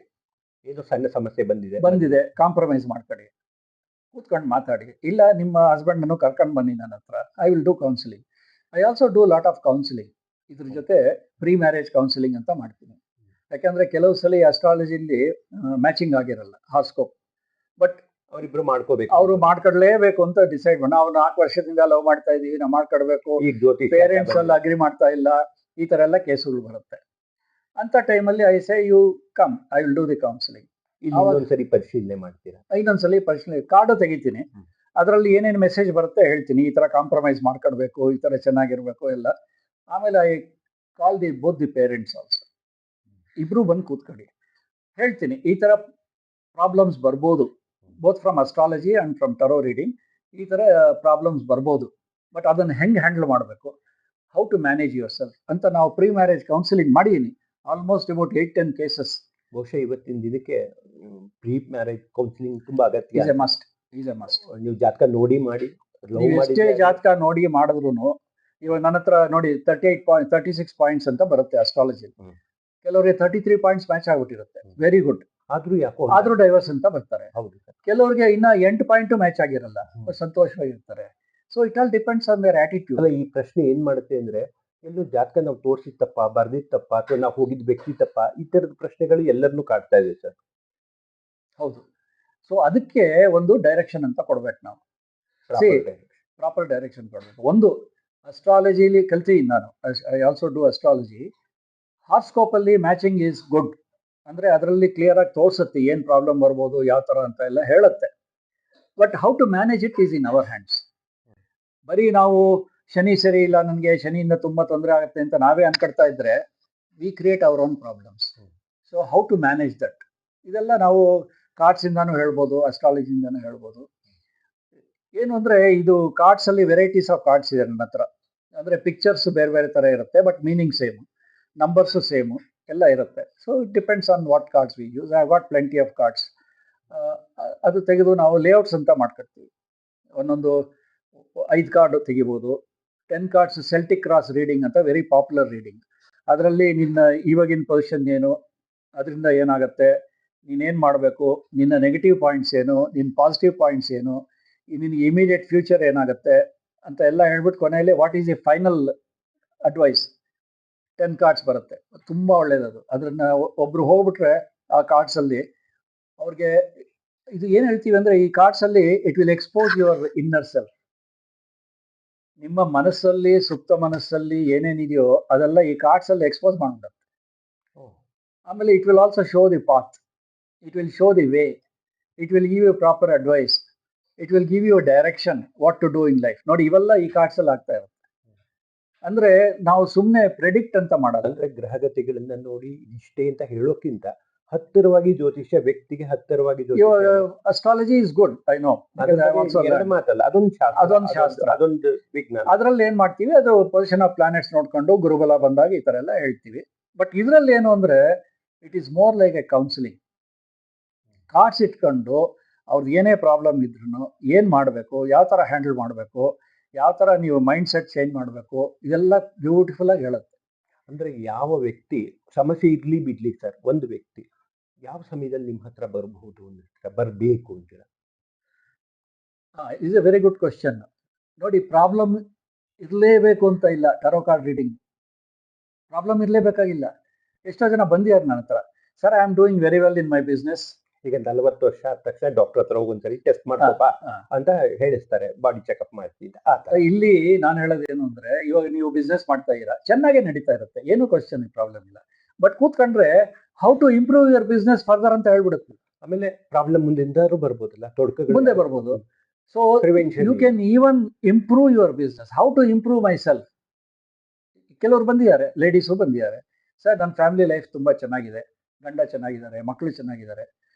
ಏನೋ ಸಣ್ಣ ಸಮಸ್ಯೆ ಬಂದಿದೆ, ಕಾಂಪ್ರಮೈಸ್ ಮಾಡ್ಕೊಳ್ಳಿ, ಕೂತ್ಕೊಂಡು ಮಾತಾಡಿ. ಇಲ್ಲ ನಿಮ್ಮ ಹಸ್ಬೆಂಡನ್ನು ಕರ್ಕೊಂಡು ಬನ್ನಿ ನನ್ನ ಹತ್ರ, I will do counselling. I also do lot of counselling. ಇದ್ರ ಜೊತೆ ಪ್ರೀ ಮ್ಯಾರೇಜ್ ಕೌನ್ಸಿಲಿಂಗ್ ಅಂತ ಮಾಡ್ತೀನಿ. ಯಾಕೆಂದರೆ ಕೆಲವು ಸಲ ಅಸ್ಟ್ರಾಲಜಿಲಿ ಮ್ಯಾಚಿಂಗ್ ಆಗಿರಲ್ಲ ಹಾರ್ಸ್ಕೋಪ್. ಬಟ್ ಅವರಿಬ್ರು ಮಾಡ್ಕೋಬೇಕು, ಅವರು ಮಾಡ್ಕೊಡ್ಲೇಬೇಕು ಅಂತ ಡಿಸೈಡ್ ಮಾಡಿ, ನಾವು 4 ವರ್ಷದಿಂದ ಲವ್ ಮಾಡ್ತಾ ಇದೀವಿ, ನಾವು ಮಾಡ್ಕೊಡ್ಬೇಕು, ಈಗ ಜ್ಯೋತಿಷ ಪೇರೆಂಟ್ಸ್ ಎಲ್ಲ ಅಗ್ರಿ ಮಾಡ್ತಾ ಇಲ್ಲ, ಈ ಥರ ಎಲ್ಲ ಕೇಸುಗಳು ಬರುತ್ತೆ. ಅಂಥ ಟೈಮಲ್ಲಿ I say you come, I will do the counselling. ಇನ್ನೊಂದ್ಸರಿ ಪರಿಶೀಲನೆ ಮಾಡ್ತೀರಾ? ಇನ್ನೊಂದ್ಸಲಿ ಪರಿಶೀಲನೆ ಕಾರ್ಡು ತೆಗಿತೀನಿ. ಅದರಲ್ಲಿ ಏನೇನು ಮೆಸೇಜ್ ಬರುತ್ತೆ ಹೇಳ್ತೀನಿ, ಈ ಥರ ಕಾಂಪ್ರಮೈಸ್ ಮಾಡ್ಕೊಡ್ಬೇಕು, ಈ ಥರ ಚೆನ್ನಾಗಿರ್ಬೇಕು ಎಲ್ಲ. ಆಮೇಲೆ I call the both the parents also. ಇಬ್ಬರು ಬಂದು ಕೂತ್ಕೊಳ್ಳಿ, ಹೇಳ್ತೀನಿ ಈ ಥರ ಪ್ರಾಬ್ಲಮ್ಸ್ ಬರ್ಬೋದು, both from astrology and from tarot reading. ಈ ಥರ ಪ್ರಾಬ್ಲಮ್ಸ್ ಬರ್ಬೋದು, ಬಟ್ ಅದನ್ನು ಹೆಂಗೆ ಹ್ಯಾಂಡಲ್ ಮಾಡಬೇಕು, how to manage yourself ಅಂತ ನಾವು ಪ್ರೀ ಮ್ಯಾರೇಜ್ ಕೌನ್ಸಿಲಿಂಗ್ ಮಾಡಿದ್ದೀನಿ. Almost about 8-10 cases. ಬಹುಶಃ ಇವತ್ತಿನ ದಿನಕ್ಕೆ ಪ್ರೀ ಮ್ಯಾರೇಜ್ ಕೌನ್ಸಿಲಿಂಗ್ ತುಂಬಾ ಅಗತ್ಯ. Is a must. ನೀವು ಜಾತಕ ನೋಡಿ ಮಾಡಿ, ನೀವು ಎಷ್ಟೇ ಜಾತಕ ನೋಡಿ ಮಾಡಿದ್ರು, ಇವಾಗ ನನ್ನ ಹತ್ರ ನೋಡಿ 36 ಪಾಯಿಂಟ್ಸ್ ಅಂತ ಬರುತ್ತೆ ಅಸ್ಟ್ರಾಲಜಿ. ಕೆಲವರಿಗೆ 33 ಪಾಯಿಂಟ್ಸ್ ಮ್ಯಾಚ್ ಆಗ್ಬಿಟ್ಟಿರುತ್ತೆ, ವೆರಿ ಗುಡ್. ಆದ್ರೂ ಡೈವರ್ಸ್ ಅಂತ ಬರ್ತಾರೆ. ಹೌದು ಸರ್. ಕೆಲವರಿಗೆ ಇನ್ನ 8 ಪಾಯಿಂಟು ಮ್ಯಾಚ್ ಆಗಿರಲ್ಲ, ಸಂತೋಷವಾಗಿರ್ತಾರೆ. So it all depends on their attitude. ಅಲ್ಲ, ಈ ಪ್ರಶ್ನೆ ಏನ್ ಮಾಡುತ್ತೆ ಅಂದ್ರೆ, ಎಲ್ಲೂ ಜಾತಕ ನಾವು ತೋರಿಸಿದ ತಪ್ಪ, ಬರ್ದಿದ್ ತಪ್ಪ, ಅಥವಾ ನಾವು ಹೋಗಿದ್ ವ್ಯಕ್ತಿ ತಪ್ಪ, ಈ ತರದ ಪ್ರಶ್ನೆಗಳು ಎಲ್ಲರನ್ನೂ ಕಾಡ್ತಾ ಇದೆ ಸರ್. ಹೌದು. ಸೊ ಅದಕ್ಕೆ ಒಂದು ಡೈರೆಕ್ಷನ್ ಅಂತ ಕೊಡ್ಬೇಕು ನಾವು, ಪ್ರಾಪರ್ ಡೈರೆಕ್ಷನ್ ಕೊಡ್ಬೇಕು. ಒಂದು ಅಸ್ಟ್ರಾಲಜಿಲಿ ಕಲ್ತೀನಿ ನಾನು, ಐ ಆಲ್ಸೋ ಡೂ ಅಸ್ಟ್ರಾಲಜಿ. ಹಾರ್ಸ್ಕೋಪಲ್ಲಿ ಮ್ಯಾಚಿಂಗ್ ಈಸ್ ಗುಡ್ ಅಂದರೆ ಅದರಲ್ಲಿ ಕ್ಲಿಯರ್ ಆಗಿ ತೋರಿಸುತ್ತೆ ಏನು ಪ್ರಾಬ್ಲಮ್ ಬರ್ಬೋದು, ಯಾವ ಥರ ಅಂತ ಎಲ್ಲ ಹೇಳುತ್ತೆ. But how to manage it is in our hands. ಬರೀ ನಾವು ಶನಿ ಸರಿ ಇಲ್ಲ, ನನಗೆ ಶನಿಯಿಂದ ತುಂಬಾ ತೊಂದರೆ ಆಗುತ್ತೆ ಅಂತ ನಾವೇ ಅನ್ಕೊಳ್ತಾ ಇದ್ರೆ we create our own problems. So how to manage that, ಇದೆಲ್ಲ ನಾವು ಕಾರ್ಡ್ಸ್ ಇಂದಾನು ಹೇಳ್ಬೋದು, ಅಸ್ಟ್ರಾಲಜಿಯಿಂದಾನು ಹೇಳ್ಬೋದು. ಏನು ಅಂದ್ರೆ ಇದು ಕಾರ್ಡ್ಸ್ ಅಲ್ಲಿ ವೆರೈಟೀಸ್ ಆಫ್ ಕಾರ್ಡ್ಸ್ ಇದೆ ನನ್ನ ಹತ್ರ. ಅಂದ್ರೆ ಪಿಕ್ಚರ್ಸ್ ಬೇರೆ ಬೇರೆ ತರ ಇರುತ್ತೆ, but meaning same, numbers same ಎಲ್ಲ ಇರುತ್ತೆ. So it depends on what cards we use. I what plenty of cards. ಅದು ತೆಗೆದು ನಾವು ಲೇಔಟ್ಸ್ ಅಂತ ಮಾಡ್ಕೊಳ್ತೀವಿ. ಒಂದೊಂದು 5 ಕಾರ್ಡ್ ತೆಗಿಬೋದು. 10 ಕಾರ್ಡ್ಸ್ ಸೆಲ್ಟಿಕ್ ಕ್ರಾಸ್ ರೀಡಿಂಗ್ ಅಂತ, ವೆರಿ ಪಾಪ್ಯುಲರ್ ರೀಡಿಂಗ್. ಅದರಲ್ಲಿ ನಿನ್ನ ಇವಾಗಿನ ಪೊಸಿಷನ್ ಏನು, ಅದರಿಂದ ಏನಾಗುತ್ತೆ, ನೀನೇನು ಮಾಡಬೇಕು, ನಿನ್ನ ನೆಗೆಟಿವ್ ಪಾಯಿಂಟ್ಸ್ ಏನು, ನಿನ್ನ ಪಾಸಿಟಿವ್ ಪಾಯಿಂಟ್ಸ್ ಏನು, ನಿನ್ನ ಇಮಿಡಿಯೇಟ್ ಫ್ಯೂಚರ್ ಏನಾಗುತ್ತೆ ಅಂತ ಎಲ್ಲ ಹೇಳ್ಬಿಟ್ಟು ಕೊನೆಯಲ್ಲಿ what is a final advice 10 cards ಬರುತ್ತೆ. ತುಂಬ ಒಳ್ಳೇದದು. ಅದನ್ನ ಒಬ್ರು ಹೋಗ್ಬಿಟ್ರೆ ಆ ಕಾರ್ಡ್ಸಲ್ಲಿ ಅವ್ರಿಗೆ ಇದು ಏನು ಹೇಳ್ತೀವಿ ಅಂದರೆ, ಈ ಕಾರ್ಡ್ಸಲ್ಲಿ it will expose your inner self. ನಿಮ್ಮ ಮನಸ್ಸಲ್ಲಿ, ಸುಪ್ತ ಮನಸ್ಸಲ್ಲಿ ಏನೇನಿದೆಯೋ ಅದೆಲ್ಲ ಈ ಕಾರ್ಡ್ಸಲ್ಲಿ ಎಕ್ಸ್ಪೋಸ್ ಮಾಡಿಬಿಡುತ್ತೆ. ಆಮೇಲೆ it will also show the path, it will show the way, it will give you proper advice, it will give you direction what to do in life. ನೋಡಿ, ಇವೆಲ್ಲ ಈ ಕಾರ್ಡ್ಸಲ್ಲಿ ಆಗ್ತಾ ಇರುತ್ತೆ. ಅಂದ್ರೆ ನಾವು ಸುಮ್ಮನೆ ಪ್ರೆಡಿಕ್ಟ್ ಅಂತ ಮಾಡೋದು. ಅಂದ್ರೆ ಗ್ರಹಗತಿಗಳನ್ನ ನೋಡಿ ಇಷ್ಟೇ ಅಂತ ಹೇಳೋಕ್ಕಿಂತ ಹತ್ತಿರವಾಗಿ ಜ್ಯೋತಿಷ್ಯ, ವ್ಯಕ್ತಿಗೆ ಹತ್ತಿರವಾಗಿ ಜ್ಯೋತಿಷ್ಯ, astrology is good, I know. ಎರಡು ಮಾತಲ್ಲ, ಅದೊಂದು ಶಾಸ್ತ್ರ, ಅದೊಂದು ವಿಜ್ಞಾನ. ಅದ್ರಲ್ಲಿ ಏನ್ ಮಾಡ್ತೀವಿ, ಅದು ಪೊಸಿಷನ್ ಆಫ್ ಪ್ಲಾನೆಟ್ಸ್ ನೋಡ್ಕೊಂಡು ಗುರುಬಲ ಬಂದಾಗ ಈ ತರ ಎಲ್ಲ ಹೇಳ್ತೀವಿ. ಬಟ್ ಇದ್ರಲ್ಲಿ ಏನು ಅಂದ್ರೆ, it is more like A counselling. Cards ಇಟ್ಕೊಂಡು ಅವ್ರದ್ದು ಏನೇ ಪ್ರಾಬ್ಲಮ್ ಇದ್ರು ಏನ್ ಮಾಡಬೇಕು, ಯಾವ ತರ ಹ್ಯಾಂಡಲ್ ಮಾಡಬೇಕು, ಯಾವ ತರ ನೀವು ಮೈಂಡ್ ಸೆಟ್ ಚೇಂಜ್ ಮಾಡಬೇಕು, ಇದೆಲ್ಲ ಬ್ಯೂಟಿಫುಲ್ ಆಗಿ ಹೇಳುತ್ತೆ. ಅಂದ್ರೆ ಯಾವ ವ್ಯಕ್ತಿ ಸಮಸ್ಯೆ ಇರ್ಲಿ ಬಿಡ್ಲಿ ಸರ್, ಒಂದು ವ್ಯಕ್ತಿ ಯಾವ ಸಮಯದಲ್ಲಿ ನಿಮ್ಮ ಹತ್ರ ಬರಬಹುದು ಅಂತೀರ, ಬರಬೇಕು ಅಂತೀರ? Is A very good question. ನೋಡಿ, ಪ್ರಾಬ್ಲಮ್ ಇರಲೇಬೇಕು ಅಂತ ಇಲ್ಲ. ಟರೋ ಕಾರ್ಡ್ ರೀಡಿಂಗ್ ಪ್ರಾಬ್ಲಮ್ ಇರಲೇಬೇಕಾಗಿಲ್ಲ. ಎಷ್ಟೋ ಜನ ಬಂದಿದ್ದಾರೆ ನನ್ನ ಹತ್ರ, sir I am doing very well in my business. ಈಗ 40 ವರ್ಷ ಆದ ತಕ್ಷಣ ಡಾಕ್ಟರ್ ಹತ್ರ ಹೋಗೊಂದ್ಸರಿ ಟೆಸ್ಟ್ ಮಾಡ್ಕೋಪ ಅಂತ ಹೇಳಿಸ್ತಾರೆ, ಬಾಡಿ ಚೆಕಪ್ ಮಾಡ್ತಿದ್ದ. ಇಲ್ಲಿ ನಾನು ಹೇಳೋದು ಏನು ಅಂದ್ರೆ, ಇವಾಗ ನೀವು ಬಿಸ್ನೆಸ್ ಮಾಡ್ತಾ ಇದ್ದೀರಾ, ಚೆನ್ನಾಗೇ ನಡೀತಾ ಇರುತ್ತೆ, ಏನು ಕ್ವಶನ್ ಪ್ರಾಬ್ಲಮ್ ಇಲ್ಲ. ಬಟ್ ಕೂತ್ಕೊಂಡ್ರೆ how to improve your business further ಅಂತ ಹೇಳ್ಬಿಡುತ್ತೆ. ಆಮೇಲೆ ಪ್ರಾಬ್ಲಮ್ ಮುಂದಿಂದಾರು ಬರ್ಬೋದಲ್ಲ, ತೊಡಕುಗಳು ಮುಂದೆ ಬರ್ಬೋದು. So you can even improve your business. How to improve myself. ಕೆಲವರು ಬಂದಿದ್ದಾರೆ, ಲೇಡೀಸು ಬಂದಿದ್ದಾರೆ, ಸರ್ ನನ್ನ ಫ್ಯಾಮಿಲಿ ಲೈಫ್ ತುಂಬಾ ಚೆನ್ನಾಗಿದೆ, ಗಂಡ ಚೆನ್ನಾಗಿದ್ದಾರೆ, ಮಕ್ಕಳು ಚೆನ್ನಾಗಿದ್ದಾರೆ,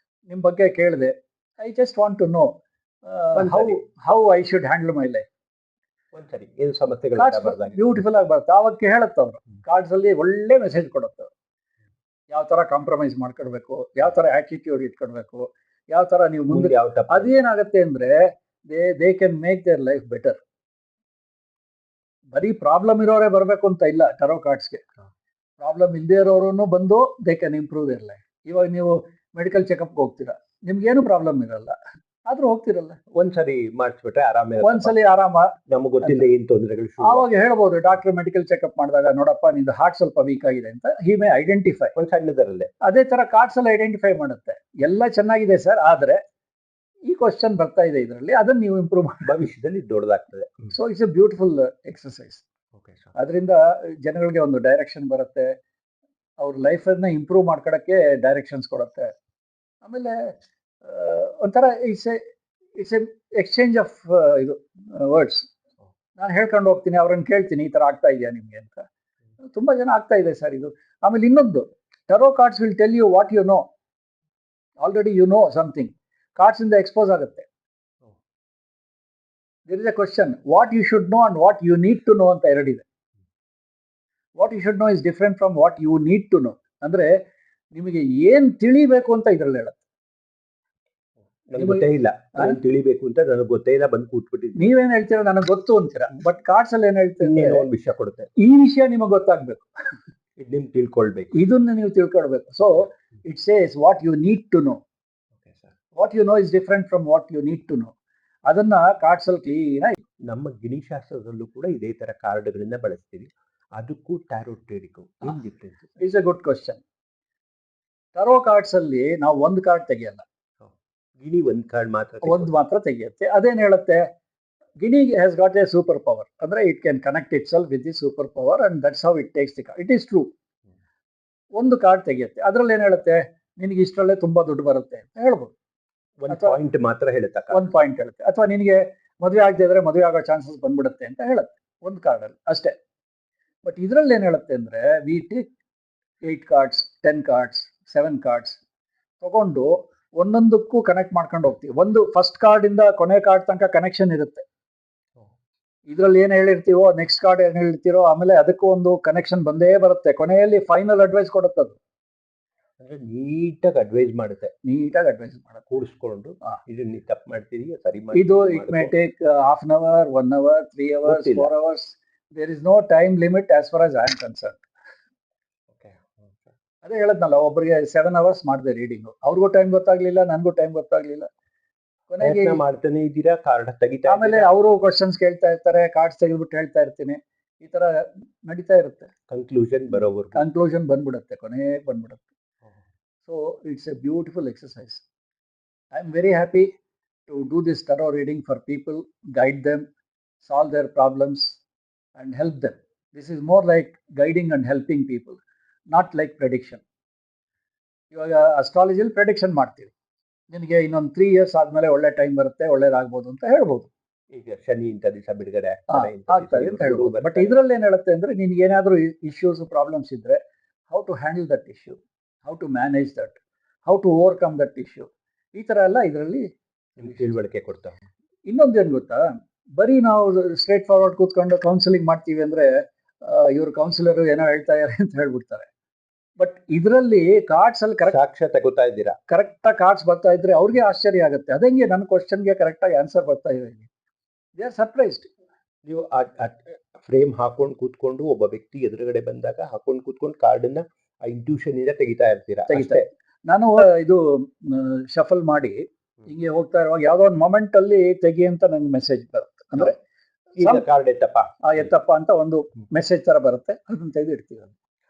ನಿಮ್ಮ ಬಗ್ಗೆ ಕೇಳಿದೆ, I just want to know how I should handle my life. ಒಂದ್ಸರಿ ಏನು ಸಮಸ್ಯೆಗಳು ಬ್ಯೂಟಿಫುಲ್ ಆಗಿ ಬರುತ್ತೆ. ಆವಾಗ ಹೇಳುತ್ತೆ ಅವರು, ಕಾರ್ಡ್ಸ್ ಅಲ್ಲಿ ಒಳ್ಳೆ ಮೆಸೇಜ್ ಕೊಡುತ್ತೆ. ಯಾವ ತರ ಕಾಂಪ್ರಮೈಸ್ ಮಾಡ್ಕೊಡ್ಬೇಕು, ಯಾವ ತರ ಆಟಿಟ್ಯೂಡ್ ಇಟ್ಕೊಡ್ಬೇಕು, ಯಾವ ತರ ನೀವು ಮುಂದೆ, ಅದೇನಾಗುತ್ತೆ ಅಂದ್ರೆ they can make their life better. ಬರೀ ಪ್ರಾಬ್ಲಮ್ ಇರೋರೇ ಬರಬೇಕು ಅಂತ ಇಲ್ಲ ಟರೋ ಕಾರ್ಡ್ಸ್ಗೆ. ಪ್ರಾಬ್ಲಮ್ ಇಲ್ಲದೆ ಇರೋರು ಬಂದು they can improve their life. ಇವಾಗ ನೀವು ಮೆಡಿಕಲ್ ಚೆಕಪ್ಗೆ ಹೋಗ್ತೀರಾ, ನಿಮ್ಗೇನು ಪ್ರಾಬ್ಲಮ್ ಇರಲ್ಲ, ಆದ್ರೂ ಹೋಗ್ತಿರಲ್ಲ. ಒಂದ್ಸರಿ ಮಾಡಿಸ್ಬಿಟ್ರೆ ಆರಾಮ, ಒಂದ್ಸಲಿ ಆರಾಮ, ನಮ್ಗೆ ಗೊತ್ತಿಲ್ಲ ಏನ್ ತೊಂದರೆಗಳು. ಆವಾಗ ಹೇಳ್ಬೋದು, ಡಾಕ್ಟರ್ ಮೆಡಿಕಲ್ ಚೆಕಪ್ ಮಾಡಿದಾಗ, ನೋಡಪ್ಪ ನಿಂದು ಹಾರ್ಟ್ ಸ್ವಲ್ಪ ವೀಕ್ ಆಗಿದೆ ಅಂತ ಹಿ ಮೇ ಐಡೆಂಟಿಫೈ. ಒಂದ್ ಸಣ್ಣದರಲ್ಲೇ ಅದೇ ತರ ಕಾರ್ಡ್ಸ್ ಎಲ್ಲ ಐಡೆಂಟಿಫೈ ಮಾಡುತ್ತೆ, ಎಲ್ಲ ಚೆನ್ನಾಗಿದೆ ಸರ್, ಆದ್ರೆ ಈ ಕ್ವಶನ್ ಬರ್ತಾ ಇದೆ ಇದರಲ್ಲಿ, ಅದನ್ನ ನೀವು ಇಂಪ್ರೂವ್ ಮಾಡಿ ಭವಿಷ್ಯದಲ್ಲಿ ದೊಡ್ಡದಾಗ್ತದೆ. So it's a beautiful exercise. ಅದರಿಂದ ಜನಗಳಿಗೆ ಒಂದು ಡೈರೆಕ್ಷನ್ ಬರುತ್ತೆ, ಅವ್ರ ಲೈಫನ್ನ ಇಂಪ್ರೂವ್ ಮಾಡ್ಕೊಳಕ್ಕೆ ಡೈರೆಕ್ಷನ್ಸ್ ಕೊಡುತ್ತೆ. ಆಮೇಲೆ ಒಂಥರ ಇಟ್ಸ್ ಎ ಎಕ್ಸ್ಚೇಂಜ್ ಆಫ್ ಇದು ವರ್ಡ್ಸ್. ನಾನು ಹೇಳ್ಕೊಂಡು ಹೋಗ್ತೀನಿ, ಅವ್ರನ್ನ ಕೇಳ್ತೀನಿ, ಈ ತರ ಆಗ್ತಾ ಇದೆಯಾ ನಿಮ್ಗೆ ಅಂತ. ತುಂಬಾ ಜನ ಆಗ್ತಾ ಇದೆ ಸರ್ ಇದು. ಆಮೇಲೆ ಇನ್ನೊಂದು, tarot cards will tell you what you know, already you know something. Cards ಇಂದ ಎಕ್ಸ್ಪೋಸ್ ಆಗುತ್ತೆ. There is a question, what you should know and what you need to know ಅಂತ ಎರಡಿದೆ. What you should know is different from what you need to know. ಅಂದ್ರೆ ನಿಮಗೆ ಏನ್ ತಿಳಿಬೇಕು ಅಂತ ಇದ್ರಲ್ಲಿ ಹೇಳುತ್ತೆ. ನನಗೆ ಗೊತ್ತೇ ಇಲ್ಲ, ತಿಳಿಬೇಕು ಅಂತ ನನಗೆ ಗೊತ್ತೇ ಇಲ್ಲ, ಬಂದು ಕೂತ್ಬಿಟ್ಟಿದ್ದೀನಿ. ನೀವೇನ್ ಹೇಳ್ತೀರಾ, ನನಗೆ ಗೊತ್ತು ಅಂತೀರಾ, ಬಟ್ ಕಾರ್ಡ್ಸ್ ಅಲ್ಲಿ ಏನ್ ಹೇಳ್ತೀರಾ, ಒಂದು ವಿಷಯ ಕೊಡುತ್ತೆ, ಈ ವಿಷಯ ನಿಮಗೆ ಗೊತ್ತಾಗ್ಬೇಕು, ನಿಮ್ ತಿಳ್ಕೊಳ್ಬೇಕು, ಇದನ್ನ ನೀವು ತಿಳ್ಕೊಳ್ಬೇಕು. So it says what you need to know. What you know is different from what you need to know. ಅದನ್ನ ಕಾರ್ಡ್ಸ್ ಅಲ್ಲಿ ಕ್ಲೀನ್ ಆಗಿ. ನಮ್ಮ ಗಿಣಿಶಾಸ್ತ್ರದಲ್ಲೂ ಕೂಡ ಇದೇ ತರ ಕಾರ್ಡ್ಗಳನ್ನ ಬಳಸ್ತೀವಿ. ಅದಕ್ಕೂ ಟ್ಯಾರೋ ಟ್ರೇಡಿಗೂ ಏನ್ difference? It's a good question. Tarot cards ಅಲ್ಲಿ ನಾವು ಒಂದು ಕಾರ್ಡ್ ತೆಗಿಯಲ್ಲ, ಗಿಣಿ ಒಂದ್ ಕಾರ್ಡ್ ಮಾತ್ರ ತೆಗೆಯುತ್ತೆ. ಅದೇನ್ ಹೇಳುತ್ತೆ, ಗಿಣಿ has got a super power. ಅಂದ್ರೆ it can connect itself with the super power and that's how it takes the card. It is true. ಒಂದು ಕಾರ್ಡ್ ತೆಗೆಯುತ್ತೆ, ಅದ್ರಲ್ಲಿ ಏನ್ ಹೇಳುತ್ತೆ, ನಿನಗೆ ಇಷ್ಟರಲ್ಲೇ ತುಂಬಾ ದುಡ್ಡು ಬರುತ್ತೆ ಅಂತ ಹೇಳ್ಬೋದು. ಒಂದು ಅಥವಾ ಪಾಯಿಂಟ್ ಮಾತ್ರ ಹೇಳುತ್ತಾ ಒಂದು ಪಾಯಿಂಟ್ ಹೇಳುತ್ತೆ, ಅಥವಾ ನಿನಗೆ ಮದುವೆ ಆಗದೆ ಇದ್ರೆ ಮದುವೆ ಆಗೋ ಚಾನ್ಸಸ್ ಬಂದ್ಬಿಡುತ್ತೆ ಅಂತ ಹೇಳುತ್ತೆ ಒಂದು ಕಾರ್ಡಲ್ಲಿ ಅಷ್ಟೇ. ಬಟ್ ಇದರಲ್ಲಿ ಏನು ಹೇಳುತ್ತೆ ಅಂದರೆ we take 8 cards, 10 cards, 7 cards ತಗೊಂಡು ಒಂದೊಂದಕ್ಕೂ ಕನೆಕ್ಟ್ ಮಾಡ್ಕೊಂಡು ಹೋಗ್ತೀವಿ. ಒಂದು ಫಸ್ಟ್ ಕಾರ್ಡಿಂದ ಕೊನೆ ಕಾರ್ಡ್ ತನಕ ಕನೆಕ್ಷನ್ ಇರುತ್ತೆ. ಇದರಲ್ಲಿ ಏನು ಹೇಳಿರ್ತೀವೋ ನೆಕ್ಸ್ಟ್ ಕಾರ್ಡ್ ಏನು ಹೇಳಿರ್ತೀರೋ ಆಮೇಲೆ ಅದಕ್ಕೂ ಒಂದು ಕನೆಕ್ಷನ್ ಬಂದೇ ಬರುತ್ತೆ. ಕೊನೆಯಲ್ಲಿ ಫೈನಲ್ ಅಡ್ವೈಸ್ ಕೊಡುತ್ತೆ, ಅದು ಅಂದ್ರೆ ನೀಟಾಗಿ ಅಡ್ವೈಸ್ ಮಾಡುತ್ತೆ, ನೀಟಾಗಿ ಅಡ್ವೈಸ್ ಮಾಡುತ್ತೆ. ಕೂಡಿಸ್ಕೊಂಡು ಹಾ. ಇದು ನೀವು ತಪ್ಪು ಮಾಡ್ತೀರಿ ಸರಿ ಇದು it may take half an hour, 1 hour, 3 hours, ಗೊತ್ತಿಲ್ಲ. 4 hours. There is no time limit as far as I am concern. ಅದೇ ಹೇಳದ್ನಲ್ಲ, ಒಬ್ಬರಿಗೆ 7 hours ಮಾಡಿದೆ ರೀಡಿಂಗು, ಅವ್ರಿಗೂ ಟೈಮ್ ಗೊತ್ತಾಗ್ಲಿಲ್ಲ, ನನಗೂ ಟೈಮ್ ಗೊತ್ತಾಗ್ಲಿಲ್ಲ. ಕೊನೆಗೆ ಪ್ರಯತ್ನ ಮಾಡ್ತಾನೆ ಇದ್ದೀರಾ, ಕಾರ್ಡ್ ತೆಗಿತಾ ಆಮೇಲೆ ಅವರು ಕ್ವಶನ್ಸ್ ಕೇಳ್ತಾ ಇರ್ತಾರೆ, ಕಾರ್ಡ್ಸ್ ತೆಗೆದ್ಬಿಟ್ಟು ಹೇಳ್ತಾ ಇರ್ತೀನಿ, ಈ ತರ ನಡೀತಾ ಇರುತ್ತೆ. ಕನ್ಕ್ಲೂಷನ್ ಬರೋವರೆಗೂ ಕನ್ಕ್ಲೂಷನ್ ಬಂದ್ಬಿಡುತ್ತೆ, ಕೊನೆಗೆ ಬಂದ್ಬಿಡುತ್ತೆ. So it's a beautiful exercise. I am very happy to do this tarot reading for people, guide them, solve their problems and help them. This is more like guiding and helping people, not like prediction. ಇವಾಗ ಅಸ್ಟ್ರಾಲಜಿಯಲ್ಲಿ prediction ಮಾಡ್ತೀವಿ, ನಿನಗೆ ಇನ್ನೊಂದು 3 years ಆದ್ಮೇಲೆ ಒಳ್ಳೆ time ಬರುತ್ತೆ, ಒಳ್ಳೇದಾಗ್ಬೋದು ಅಂತ ಹೇಳ್ಬೋದು. ಈಗ ಶನಿ ಇಂಥ ದಿವಸ ಬಿಡುಗಡೆ ಆಗ್ತದೆ ಅಂತ ಹೇಳ್ಬೋದು. ಬಟ್ ಇದರಲ್ಲಿ ಏನು ಹೇಳುತ್ತೆ ಅಂದರೆ ನಿನ್ಗೆ ಏನಾದರೂ ಇಶ್ಯೂಸ್ ಪ್ರಾಬ್ಲಮ್ಸ್ ಇದ್ದರೆ how to handle that issue, how to manage that, how to overcome that issue, ಈ ಥರ ಎಲ್ಲ ಇದರಲ್ಲಿ ತಿಳುವಳಿಕೆ ಕೊಡ್ತಾ. ಇನ್ನೊಂದೇನು ಗೊತ್ತಾ, ಬರೀ ನಾವು ಸ್ಟ್ರೇಟ್ ಫಾರ್ವರ್ಡ್ ಕೂತ್ಕೊಂಡು ಕೌನ್ಸಿಲಿಂಗ್ ಮಾಡ್ತೀವಿ ಅಂದರೆ ಇವ್ರ ಕೌನ್ಸಿಲರು ಏನೋ ಹೇಳ್ತಾ ಇದ್ದಾರೆ ಅಂತ ಹೇಳ್ಬಿಡ್ತಾರೆ. ಬಟ್ ಇದರಲ್ಲಿ ಕಾರ್ಡ್ಸ್ ಅಲ್ಲಿ ಸಾಕ್ಷ್ಯ ತಗೋತಾ ಇದ್ದೀರಾ, ಕರೆಕ್ಟಾಗಿ ಕಾರ್ಡ್ಸ್ ಬರ್ತಾ ಇದ್ರೆ ಅವ್ರಿಗೆ ಆಶ್ಚರ್ಯ ಆಗುತ್ತೆ, ಅದಂಗೆ ನನ್ನ ಕ್ವಶನ್ಗೆ ಕರೆಕ್ಟಾಗಿ ಆನ್ಸರ್ ಬರ್ತಾ ಇದೆ. They are surprised. ನೀವು ಫ್ರೇಮ್ ಹಾಕೊಂಡು ಕೂತ್ಕೊಂಡು ಒಬ್ಬ ವ್ಯಕ್ತಿ ಎದುರುಗಡೆ ಬಂದಾಗ ಹಾಕೊಂಡು ಕೂತ್ಕೊಂಡು ಕಾರ್ಡನ್ನ ಆ ಇಂಟ್ಯೂಷನ್ ಇಂದ ತೆಗಿತಾ ಇರ್ತೀರಾ. ತೆಗಿತಾ ನಾನು ಇದು ಶಫಲ್ ಮಾಡಿ ಹಿಂಗೆ ಹೋಗ್ತಾ ಇರುವಾಗ ಯಾವ್ದೋ ಒಂದು ಮೊಮೆಂಟ್ ಅಲ್ಲಿ ತೆಗಿ ಅಂತ ನಂಗೆ ಮೆಸೇಜ್ ಬರುತ್ತೆ. ಅಂದ್ರೆ ಕಾರ್ಡ್ ಎತ್ತಪ್ಪ ಎತ್ತಪ್ಪ ಅಂತ ಒಂದು ಮೆಸೇಜ್ ತರ ಬರುತ್ತೆ, ಅದನ್ನ ತೆಗೆದು ಇಡ್ತೀವಿ.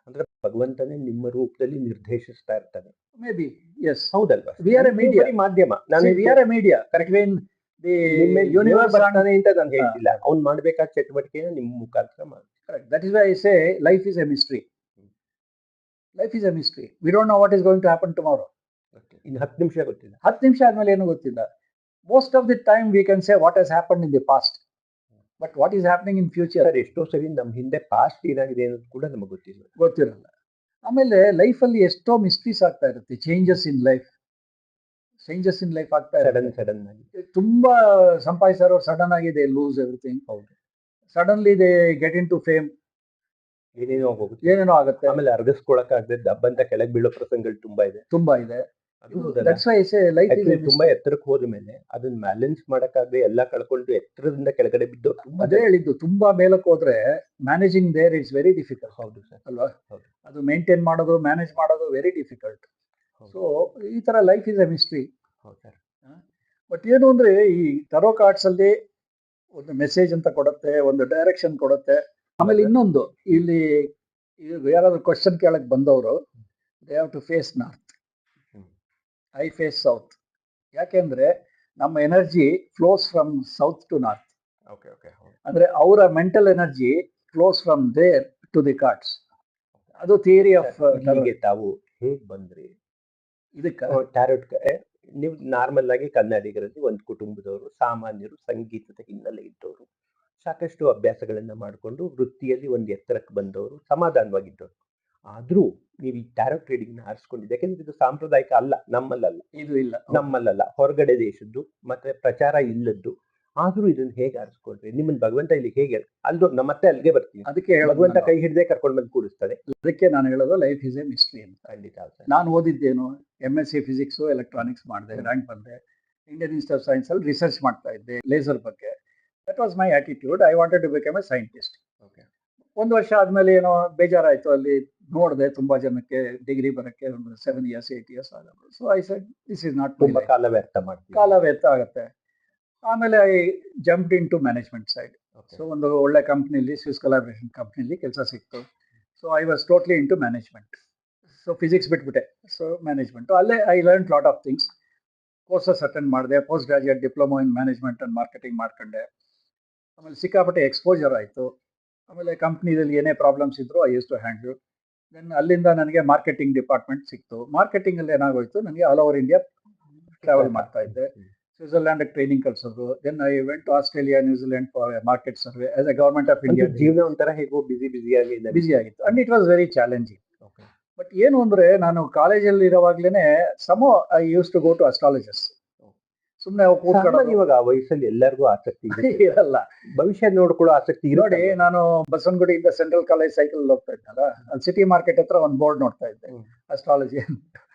ಅಂದ್ರೆ ಭಗವಂತನೇ ನಿಮ್ಮ ರೂಪದಲ್ಲಿ ನಿರ್ದೇಶಿಸ್ತಾ ಇರ್ತಾನೆ. ಮೇ ಬಿ ಎಸ್, ಹೌದಲ್ವಾ? ವಿ ಆರ್ ಎ ಮೀಡಿಯಾ, ಮಾಧ್ಯಮ. We are A media between the universe ಬರ್ತಾನೆ ಅಂತ ನಾನು ಹೇಳ್ತಿಲ್ಲ, ಅವ್ನು ಮಾಡ್ಬೇಕಾದ ಚಟುವಟಿಕೆನ ನಿಮ್ಮ ಮುಖಾಂತರ ಮಾಡಿ. Correct. That is why I say life is a mystery. Life is a mystery. We don't know what is going to happen tomorrow. ಇನ್ನು 10 ನಿಮಿಷ ಗೊತ್ತಿಲ್ಲ, 10 ನಿಮಿಷ ಆದ್ಮೇಲೆ ಏನು ಗೊತ್ತಿಲ್ಲ. Most of the time we can say what has happened in the past, but what is happening in future ಎಷ್ಟೋ ಸರಿ ನಮ್ಮ ಹಿಂದೆ ಪಾಸ್ಟ್ ಏನಾಗಿದೆ ಅನ್ನೋದು ಕೂಡ ನಮಗೆ ಗೊತ್ತಿರಲ್ಲ. ಆಮೇಲೆ ಲೈಫಲ್ಲಿ ಎಷ್ಟೋ ಮಿಸ್ಟ್ರೀಸ್ ಆಗ್ತಾ ಇರುತ್ತೆ, ಚೇಂಜಸ್ ಇನ್ ಲೈಫ್ ಆಗ್ತಾ ಇರುತ್ತೆ. ಸಡನ್ ಆಗಿ ತುಂಬಾ ಸಂಪಾದಿಸೋರು ಸಡನ್ ಆಗಿ ದೇ ಲೂಸ್ ಎವ್ರಿಥಿಂಗ್. ಹೌದು, suddenly they get into fame, ಏನೇನೋ ಆಗುತ್ತೆ. ಆಮೇಲೆ ಅರ್ಗಿಸ್ಕೊಳಕ್ಕಾಗದೆ ದಬ್ಬಂತ ಕೆಳಗೆ ಬೀಳೋ ಪ್ರಸಂಗಗಳು ತುಂಬಾ ಇದೆ. That's why I say life is a ತುಂಬಾ ಎತ್ತರಕ್ಕೆ ಹೋದ ಮೇಲೆ ಅದನ್ನ ಬ್ಯಾಲೆನ್ಸ್ ಮಾಡಕ್ಕಾಗದೆ ಎಲ್ಲ ಕಳ್ಕೊಂಡು ಎತ್ತರದಿಂದ ಕೆಳಗಡೆ ಬಿದ್ದು ಅದೇ ಹೇಳಿದ್ದು, ತುಂಬಾ ಮೇಲಕ್ಕೆ ಹೋದ್ರೆ managing there it's very difficult. ಹೌದು ಸರ್, ಅಲ್ವಾ? ಹೌದು. ಅದು ಮೇಂಟೈನ್ ಮಾಡೋದು, ಮ್ಯಾನೇಜ್ ಮಾಡೋದು ವೆರಿ ಡಿಫಿಕಲ್ಟ್. ಸೊ ಈ ತರ life is A mystery. But ಏನು ಅಂದ್ರೆ ಈ ಟರೋ ಕಾರ್ಡ್ಸ್ ಅಲ್ಲಿ ಒಂದು ಮೆಸೇಜ್ ಅಂತ ಕೊಡುತ್ತೆ, ಒಂದು ಡೈರೆಕ್ಷನ್ ಕೊಡುತ್ತೆ. ಆಮೇಲೆ ಇನ್ನೊಂದು, ಇಲ್ಲಿ ಯಾರಾದ್ರೂ ಕ್ವಶನ್ ಕೇಳಕ್ ಬಂದವರು they have to face north, I face south. ಯಾಕೆಂದ್ರೆ ನಮ್ಮ energy flows from south to north. ಅಂದ್ರೆ ಅವರ mental energy flows from there to the cards. ಅದು ಥಿಯರಿ ಆಫ್. ತಾವು ಹೇಗ್ ಬಂದ್ರಿ ಇದಕ್ಕೆ? ಟ್ಯಾರೋಟ್ ನೀವು ನಾರ್ಮಲ್ ಆಗಿ ಕನ್ನಡಿಗರಲ್ಲಿ ಒಂದು ಕುಟುಂಬದವರು, ಸಾಮಾನ್ಯರು, ಸಂಗೀತದ ಹಿನ್ನೆಲೆ ಇದ್ದವರು, ಸಾಕಷ್ಟು ಅಭ್ಯಾಸಗಳನ್ನ ಮಾಡಿಕೊಂಡು ವೃತ್ತಿಯಲ್ಲಿ ಒಂದು ಎತ್ತರಕ್ಕೆ ಬಂದವರು, ಸಮಾಧಾನವಾಗಿದ್ದವರು. ಆದ್ರೂ ನೀವು ಈ ಟ್ಯಾರೋಟ್ ಟ್ರೇಡಿಂಗ್ ಆರಿಸ್ಕೊಂಡಿದ್ದೆ ಯಾಕೆಂದ್ರೆ ಇದು ಸಾಂಪ್ರದಾಯಿಕ ಅಲ್ಲ, ನಮ್ಮಲ್ಲಲ್ಲ, ಹೊರಗಡೆ ದೇಶದ್ದು, ಮತ್ತೆ ಪ್ರಚಾರ ಇಲ್ಲದ್ದು. ಆದ್ರೂ ಇದನ್ನ ಹೇಗೆ ಆರಿಸ್ಕೊಂಡ್ರಿ? ನಿಮ್ಮನ್ನ ಭಗವಂತ ಇಲ್ಲಿ ಹೇಗೆ ನಮ್ಮ ಮತ್ತೆ ಅಲ್ಲಿಗೆ ಬರ್ತೀನಿ, ಅದಕ್ಕೆ ಭಗವಂತ ಕೈ ಹಿಡಿದೇ ಕರ್ಕೊಂಡು ಬಂದು ಕೂಡಿಸ್ತಾರೆ. ಅದಕ್ಕೆ ನಾನು ಹೇಳೋದು ಲೈಫ್ ಇಸ್ ಎ ಮಿಸ್ಟ್ರಿ ಅಂತ. ಖಂಡಿತ. ನಾನು ಓದಿದ್ದೇನು MSc ಫಿಸಿಕ್ಸ್ ಎಲೆಕ್ಟ್ರಾನಿಕ್ಸ್ ಮಾಡಿದೆ, ರ್ಯಾಂಕ್ ಬಂದೆ. ಇಂಡಿಯನ್ ಇನ್ಸ್ಟಿಟ್ಯೂಟ್ ಆಫ್ ಸೈನ್ಸ್ ಅಲ್ಲಿ ರಿಸರ್ಚ್ ಮಾಡ್ತಾ ಇದ್ದೆ ಲೇಸರ್ ಬಗ್ಗೆ. That was my attitude. I wanted to become a scientist. ಒಂದು ವರ್ಷ ಆದ್ಮೇಲೆ ಏನೋ ಬೇಜಾರಾಯ್ತು, ಅಲ್ಲಿ ನೋಡಿದೆ ತುಂಬಾ ಜನಕ್ಕೆ ಡಿಗ್ರಿ ಬರೋಕ್ಕೆ ಒಂದು 7 years 8 years ಆಗೋದು. So I said this is not ತುಂಬಾ ಕಾಲ ವ್ಯರ್ಥ ಆಗುತ್ತೆ. ಆಮೇಲೆ I jumped into management side. So ಒಂದು ಒಳ್ಳೆ ಕಂಪ್ನಿಲಿ, ಸ್ವಿಸ್ ಕೊಲಾಬ್ರೇಷನ್ ಕಂಪ್ನಿಲಿ ಕೆಲಸ ಸಿಕ್ತು. So I was totally into management. So physics ಬಿಟ್ಬಿಟ್ಟೆ, ಸೊ ಮ್ಯಾನೇಜ್ಮೆಂಟ್. ಅಲ್ಲೇ I learn lot of things. Courses attend ಮಾಡಿದೆ, post graduate diploma in management and marketing ಮಾಡ್ಕೊಂಡೆ. ಆಮೇಲೆ ಸಿಕ್ಕಾಪಟ್ಟೆ ಎಕ್ಸ್ಪೋಜರ್ ಆಯಿತು. ಆಮೇಲೆ ಕಂಪ್ನಿದಲ್ಲಿ ಏನೇ ಪ್ರಾಬ್ಲಮ್ಸ್ ಇದ್ರು I use to handle. Then ಅಲ್ಲಿಂದ ನನಗೆ ಮಾರ್ಕೆಟಿಂಗ್ ಡಿಪಾರ್ಟ್ಮೆಂಟ್ ಸಿಕ್ತು. ಮಾರ್ಕೆಟಿಂಗಲ್ಲಿ ಏನಾಗೋಯ್ತು, ನನಗೆ ಆಲ್ ಓವರ್ ಇಂಡಿಯಾ ಟ್ರಾವೆಲ್ ಮಾಡ್ತಾ ಇದ್ದೆ. ಸ್ವಿಟ್ಜರ್ಲ್ಯಾಂಡ್ ಟ್ರೈನಿಂಗ್ ಕಳ್ಸೋದು. Then I went to Australia, New Zealand for market survey as a government of India. ಜೀವನ ಒಂಥರ ಹೇಗೋ ಬಿಸಿಯಾಗಿ ಬಿಸಿ ಆಗಿತ್ತು and it was very challenging. But ಏನು ಅಂದ್ರೆ ನಾನು ಕಾಲೇಜಲ್ಲಿ ಇರೋವಾಗ್ಲೇನೆ I use to go to astrologers. ಸುಮ್ಮನೆ ಕೂತ್ಕೊಳ್ಳೋದು. ಇವಾಗ ಆ ವಯಸ್ಸಲ್ಲಿ ಎಲ್ಲರಿಗೂ ಆಸಕ್ತಿ ಇರಲ್ಲ, ಭವಿಷ್ಯ ನೋಡ್ಕೊಳ್ಳೋ ಆಸಕ್ತಿ ನೋಡಿ. ನಾನು ಬಸವನಗುಡಿಯಿಂದ ಸೆಂಟ್ರಲ್ ಕಾಲೇಜ್ ಸೈಕಲ್ ಹೋಗ್ತಾ ಇದ್ನಲ್ಲ, ಅಲ್ಲಿ ಸಿಟಿ ಮಾರ್ಕೆಟ್ ಹತ್ರ ಒಂದು ಬೋರ್ಡ್ ನೋಡ್ತಾ ಇದ್ದೆ, ಅಸ್ಟ್ರಾಲಜಿ ಅಂತ.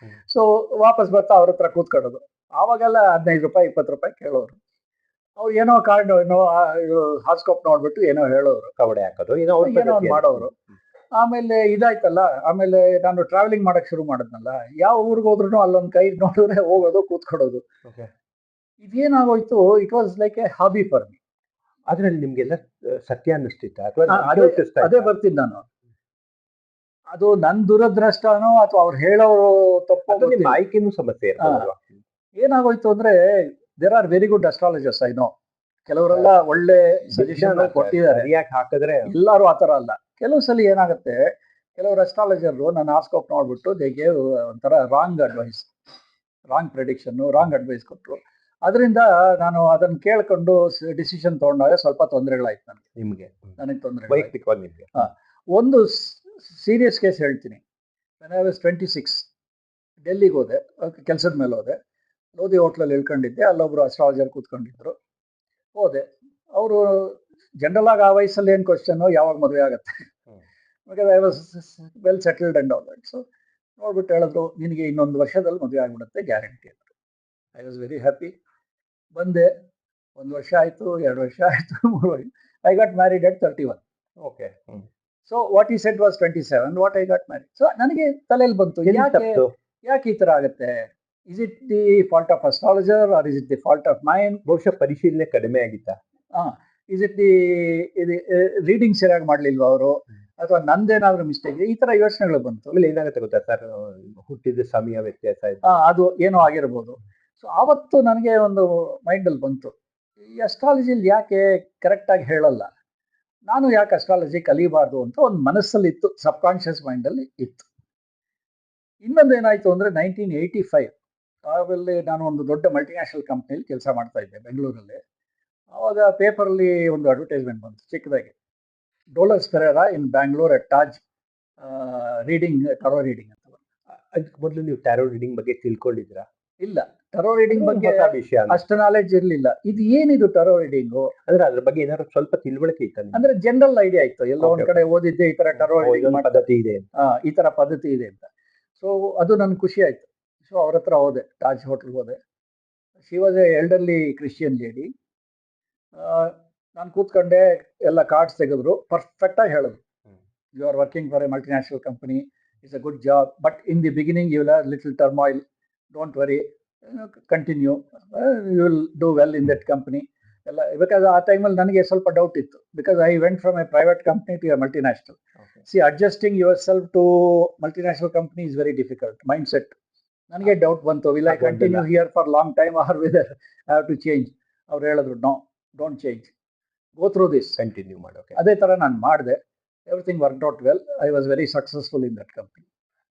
ಸೊ ವಾಪಸ್ ಬರ್ತಾ ಅವ್ರ ಹತ್ರ ಕೂತ್ಕೊಳ್ಳೋದು. ಆವಾಗೆಲ್ಲ 15 ರೂಪಾಯಿ 20 ರೂಪಾಯಿ ಕೇಳೋರು. ಅವ್ರು ಏನೋ ಕಾರ್ಡ್ ಏನೋ ಹಾಸ್ಕೋಪ್ ನೋಡ್ಬಿಟ್ಟು ಏನೋ ಹೇಳೋರು, ಕವಡೆ ಹಾಕೋದು ಏನೋ ಒಂದು ಮಾಡೋರು. ಆಮೇಲೆ ಇದಾಯ್ತಲ್ಲ, ಆಮೇಲೆ ನಾನು ಟ್ರಾವೆಲಿಂಗ್ ಮಾಡಕ್ ಶುರು ಮಾಡಿದ್ನಲ್ಲ, ಯಾವ ಊರಿಗೆ ಹೋದ್ರು ಅಲ್ಲೊಂದು ಕೈ ನೋಡಿದ್ರೆ ಹೋಗೋದು, ಕೂತ್ಕೊಳ್ಳೋದು. ಇದೇನಾಗೋಯ್ತು, it was like a hobby for me. ಅದ್ರಲ್ಲಿ ನಿಮ್ಗೆಲ್ಲ ಸತ್ಯ ಅನ್ನಿಸ್ತಿತ್ತ ಅಥವಾ ಅದೇ ಬರ್ತೀನಿ ನಾನು. ಅದು ನನ್ ದುರದೃಷ್ಟನೋ ಅಥವಾ ಅವ್ರು ಹೇಳೋರು ತಪ್ಪು, ನಿಮ್ಮ ಆಯ್ಕೆನೂ ಸಮಸ್ಯೆ ಇರ್ತದೆ. ಏನಾಗೋಯ್ತು ಅಂದ್ರೆ, there are very good astrologers I know. ಕೆಲವರೆಲ್ಲ ಒಳ್ಳೆ ಸಜೆಷನ್ ಕೊಟ್ಟಿದ್ದಾರೆ, ಯಾಕೆ ಹಾಕಿದ್ರೆ ಎಲ್ಲಾರು ಆತರ ಅಲ್ಲ. ಕೆಲವು ಸಲ ಏನಾಗುತ್ತೆ, ಕೆಲವರು ಅಸ್ಟ್ರಾಲಜರ್ ನನ್ನ ಹಾಸ್ಕೋಪ್ ನೋಡ್ಬಿಟ್ಟು ದೇ ಗೇವ್ ಒಂಥರ wrong advice, wrong prediction, wrong advice ಕೊಟ್ಟರು. ಅದರಿಂದ ನಾನು ಅದನ್ನ ಕೇಳ್ಕೊಂಡು ಡಿಸಿಷನ್ ತಗೊಂಡಾಗ ಸ್ವಲ್ಪ ತೊಂದರೆಗಳಾಯ್ತು ನನಗೆ ತೊಂದರೆ. ಒಂದು ಸೀರಿಯಸ್ ಕೇಸ್ ಹೇಳ್ತೀನಿ. when I was 26 ಡೆಲ್ಲಿಗೆ ಹೋದೆ, ಕೆಲಸದ ಮೇಲೆ ಹೋದೆ. ಲೋಧಿ ಹೋಟ್ಲಲ್ಲಿ ಇಳ್ಕೊಂಡಿದ್ದೆ, ಅಲ್ಲೊಬ್ರು ಅಸ್ಟ್ರಾಲಜರ್ ಕೂತ್ಕೊಂಡಿದ್ರು. ಹೋದೆ. ಅವರು ಜನರಲ್ ಆಗಿ ಆ ವಯಸ್ಸಲ್ಲಿ ಏನು ಕ್ವಶನ್, ಯಾವಾಗ ಮದುವೆ ಆಗುತ್ತೆ, because I was well settled and all that. So ನೋಡ್ಬಿಟ್ಟು ಹೇಳಿದ್ರು, ನಿನಗೆ ಇನ್ನೊಂದು ವರ್ಷದಲ್ಲಿ ಮದುವೆ ಆಗ್ಬಿಡುತ್ತೆ ಗ್ಯಾರಂಟಿ ಅಂದರು. I was very happy. ಬಂದೆ. 1 ವರ್ಷ ಆಯಿತು, 2 ವರ್ಷ ಆಯಿತು, 3 ವರ್ಷ. I got married at 31. Okay. So what he said was 27, what I got married. So ನನಗೆ ತಲೆಯಲ್ಲಿ ಬಂತು, ಯಾಕೆ ಈ ಥರ ಆಗುತ್ತೆ? Is it the fault of astrologer or is it the fault of mind? ಬಹುಶಃ ಪರಿಶೀಲನೆ ಕಡಿಮೆ ಆಗಿತ್ತಾ? ಇಸ್ ಇಟ್ ದಿ ರೀಡಿಂಗ್ ಸರಿಯಾಗಿ ಮಾಡಲಿಲ್ವಾ ಅವರು, ಅಥವಾ ನಂದೇನಾದ್ರೂ ಮಿಸ್ಟೇಕ್? ಈ ಥರ ಯೋಚನೆಗಳು ಬಂತು. ಆಮೇಲೆ ಏನಾಗುತ್ತೆ ಗೊತ್ತಾ ಸರ್, ಹುಟ್ಟಿದ ಸಮಯ ವ್ಯತ್ಯಾಸ ಅದು ಏನೋ ಆಗಿರ್ಬೋದು. ಸೊ ಆವತ್ತು ನನಗೆ ಒಂದು ಮೈಂಡಲ್ಲಿ ಬಂತು, ಈ ಅಸ್ಟ್ರಾಲಜಿಲಿ ಯಾಕೆ ಕರೆಕ್ಟಾಗಿ ಹೇಳಲ್ಲ, ನಾನು ಯಾಕೆ ಅಸ್ಟ್ರಾಲಜಿ ಕಲಿಬಾರ್ದು ಅಂತ ಒಂದು ಮನಸ್ಸಲ್ಲಿ ಇತ್ತು, ಸಬ್ ಕಾನ್ಷಿಯಸ್ ಮೈಂಡಲ್ಲಿ ಇತ್ತು. ಇನ್ನೊಂದು ಏನಾಯಿತು ಅಂದರೆ 1985 ಆಮೇಲೆ ನಾನು ಒಂದು ದೊಡ್ಡ ಮಲ್ಟಿನ್ಯಾಷನಲ್ ಕಂಪ್ನಿಯಲ್ಲಿ ಕೆಲಸ ಮಾಡ್ತಾ ಇದ್ದೆ ಬೆಂಗಳೂರಲ್ಲಿ. ಆವಾಗ ಪೇಪರಲ್ಲಿ ಒಂದು ಅಡ್ವರ್ಟೈಸ್ಮೆಂಟ್ ಬಂತು ಚಿಕ್ಕದಾಗಿ, Dolores Ferreira in Bangalore at Taj reading, tarot reading ಅಂತ. ಅದಕ್ಕೆ ಮೊದಲು ನೀವು ಟ್ಯಾರೋ ರೀಡಿಂಗ್ ಬಗ್ಗೆ ತಿಳ್ಕೊಂಡಿದ್ರಾ? ಇಲ್ಲ, ಟರೋ ರೀಡಿಂಗ್ ಬಗ್ಗೆ ವಿಷಯ ಅಷ್ಟು ನಾಲೆಡ್ಜ್ ಇರಲಿಲ್ಲ. ಇದು ಏನಿದು ಟರೋ ರೀಡಿಂಗು ಅಂದ್ರೆ ಅದ್ರ ಬಗ್ಗೆ ಏನಾದ್ರು ಸ್ವಲ್ಪ ತಿಳುವಳಿಕೆ ಇತ್ತು ಅಂದ್ರೆ ಜನರಲ್ ಐಡಿಯಾ ಇತ್ತು, ಎಲ್ಲೋ ಒಂದ್ ಕಡೆ ಓದಿದ್ದೆ ಈ ತರ ಟರೋ ರೀಡಿಂಗ್ ಪದ್ಧತಿ ಇದೆ, ಈ ತರ ಪದ್ಧತಿ ಇದೆ ಅಂತ. ಸೊ ಅದು ನನ್ಗೆ ಖುಷಿ ಆಯ್ತು. ಸೊ ಅವ್ರ ಹತ್ರ ಹೋದೆ, ತಾಜ್ ಹೋಟೆಲ್ಗೆ ಹೋದೆ. She was a elderly Christian lady. ನಾನು ಕೂತ್ಕೊಂಡೆ, ಎಲ್ಲ ಕಾರ್ಡ್ಸ್ ತೆಗೆದ್ರು, ಪರ್ಫೆಕ್ಟಾಗಿ ಹೇಳಿದ್ರು, you are working for a multinational company, it's a good job, but in the beginning you will have little turmoil, don't worry, continue, you will do well in that company ಎಲ್ಲ. Because ಆ ಟೈಮಲ್ಲಿ ನನಗೆ ಸ್ವಲ್ಪ doubt ಇತ್ತು, because I went from a private company to a multinational. See adjusting yourself to multinational company is very difficult mindset. ನನಗೆ doubt ಬಂತು, will I continue here for long time or will I have to change? ಅವ್ರು ಹೇಳಿದ್ರು, no, don't change, go through this, continue ಮಾಡೋಕೆ. ಅದೇ ಥರ ನಾನು ಮಾಡಿದೆ. Everything worked out well. I was very successful in that company.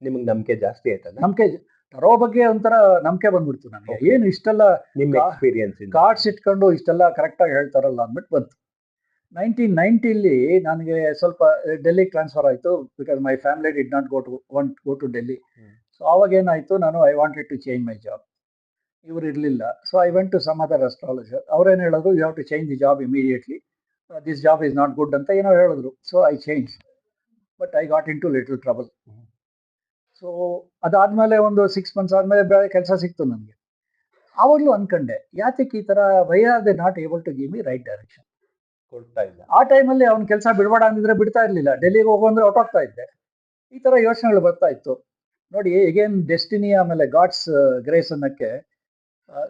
ನಿಮಗೆ ನಂಬಿಕೆ ಜಾಸ್ತಿ ಆಯ್ತಲ್ಲ? ನಂಬಿಕೆ, ಟರೋ ಬಗ್ಗೆ ಒಂಥರ ನಂಬಿಕೆ ಬಂದ್ಬಿಡ್ತು ನನಗೆ. ಏನು ಇಷ್ಟೆಲ್ಲ ನಿಮ್ಮ ಎಕ್ಸ್ಪೀರಿಯನ್ಸ್, ಕಾರ್ಡ್ಸ್ ಇಟ್ಕೊಂಡು ಇಷ್ಟೆಲ್ಲ ಕರೆಕ್ಟಾಗಿ ಹೇಳ್ತಾರಲ್ಲ ಅಂದ್ಬಿಟ್ಟು ಬಂತು. 1990 ನನಗೆ ಸ್ವಲ್ಪ ಡೆಲ್ಲಿಗೆ ಟ್ರಾನ್ಸ್ಫರ್ ಆಯಿತು, because my family did not go to Delhi. So ಆವಾಗ ಏನಾಯಿತು, ನಾನು I wanted to change my job. ಇವರು ಇರಲಿಲ್ಲ. So I went to some other astrologer. ಅವ್ರೇನು ಹೇಳಿದ್ರು, you have to change the job immediately, this job is not good ಅಂತ ಏನೋ ಹೇಳಿದ್ರು. So I change, but I got into little trouble. So ಅದಾದಮೇಲೆ ಒಂದು 6 months ಆದಮೇಲೆ ಬೇರೆ ಕೆಲಸ ಸಿಕ್ತು ನನಗೆ. ಆವಾಗಲೂ ಅಂದ್ಕೊಂಡೆ, ಯಾತಕ್ಕೆ ಈ ಥರ, why are they not able to give me right direction? ಕೊಡ್ತಾ ಇಲ್ಲ. ಆ ಟೈಮಲ್ಲಿ ಅವ್ನ ಕೆಲಸ ಬಿಡಬೇಡ ಅಂದಿದ್ರೆ ಬಿಡ್ತಾ ಇರಲಿಲ್ಲ, ಡೆಲ್ಲಿಗೆ ಹೋಗು ಅಂದರೆ ಹೊಟ್ಟೋಗ್ತಾ ಇದ್ದೆ. ಈ ಥರ ಯೋಚನೆಗಳು ಬರ್ತಾ ಇತ್ತು. ನೋಡಿ, ಎಗೇನ್ ಡೆಸ್ಟಿನಿ ಆಮೇಲೆ ಗಾಡ್ಸ್ ಗ್ರೇಸ್ ಅನ್ನಕ್ಕೆ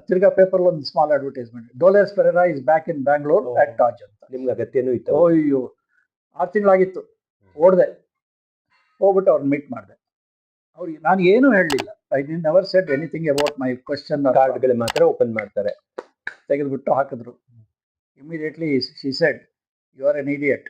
ತಿರ್ಗಾ ಪೇಪರ್ ಒಂದು small advertisement, Dolores Ferreira is back in Bangalore at Taj ಅಂತ. ನಿಮ್ಗೆ ಅಗತ್ಯನೂ ಇತ್ತು? ಅಯ್ಯೋ, 6 ತಿಂಗಳಾಗಿತ್ತು. ಓಡಿದೆ, ಹೋಗ್ಬಿಟ್ಟು ಅವ್ರನ್ನ ಮೀಟ್ ಮಾಡಿದೆ. ಅವ್ರಿಗೆ ನಾನು ಏನೂ ಹೇಳಲಿಲ್ಲ. I never said anything about my question. ಕಾರ್ಡ್ಗಳು ಮಾತ್ರ ಓಪನ್ ಮಾಡ್ತಾರೆ, ತೆಗೆದುಬಿಟ್ಟು ಹಾಕಿದ್ರು. Immediately she said, you are an idiot,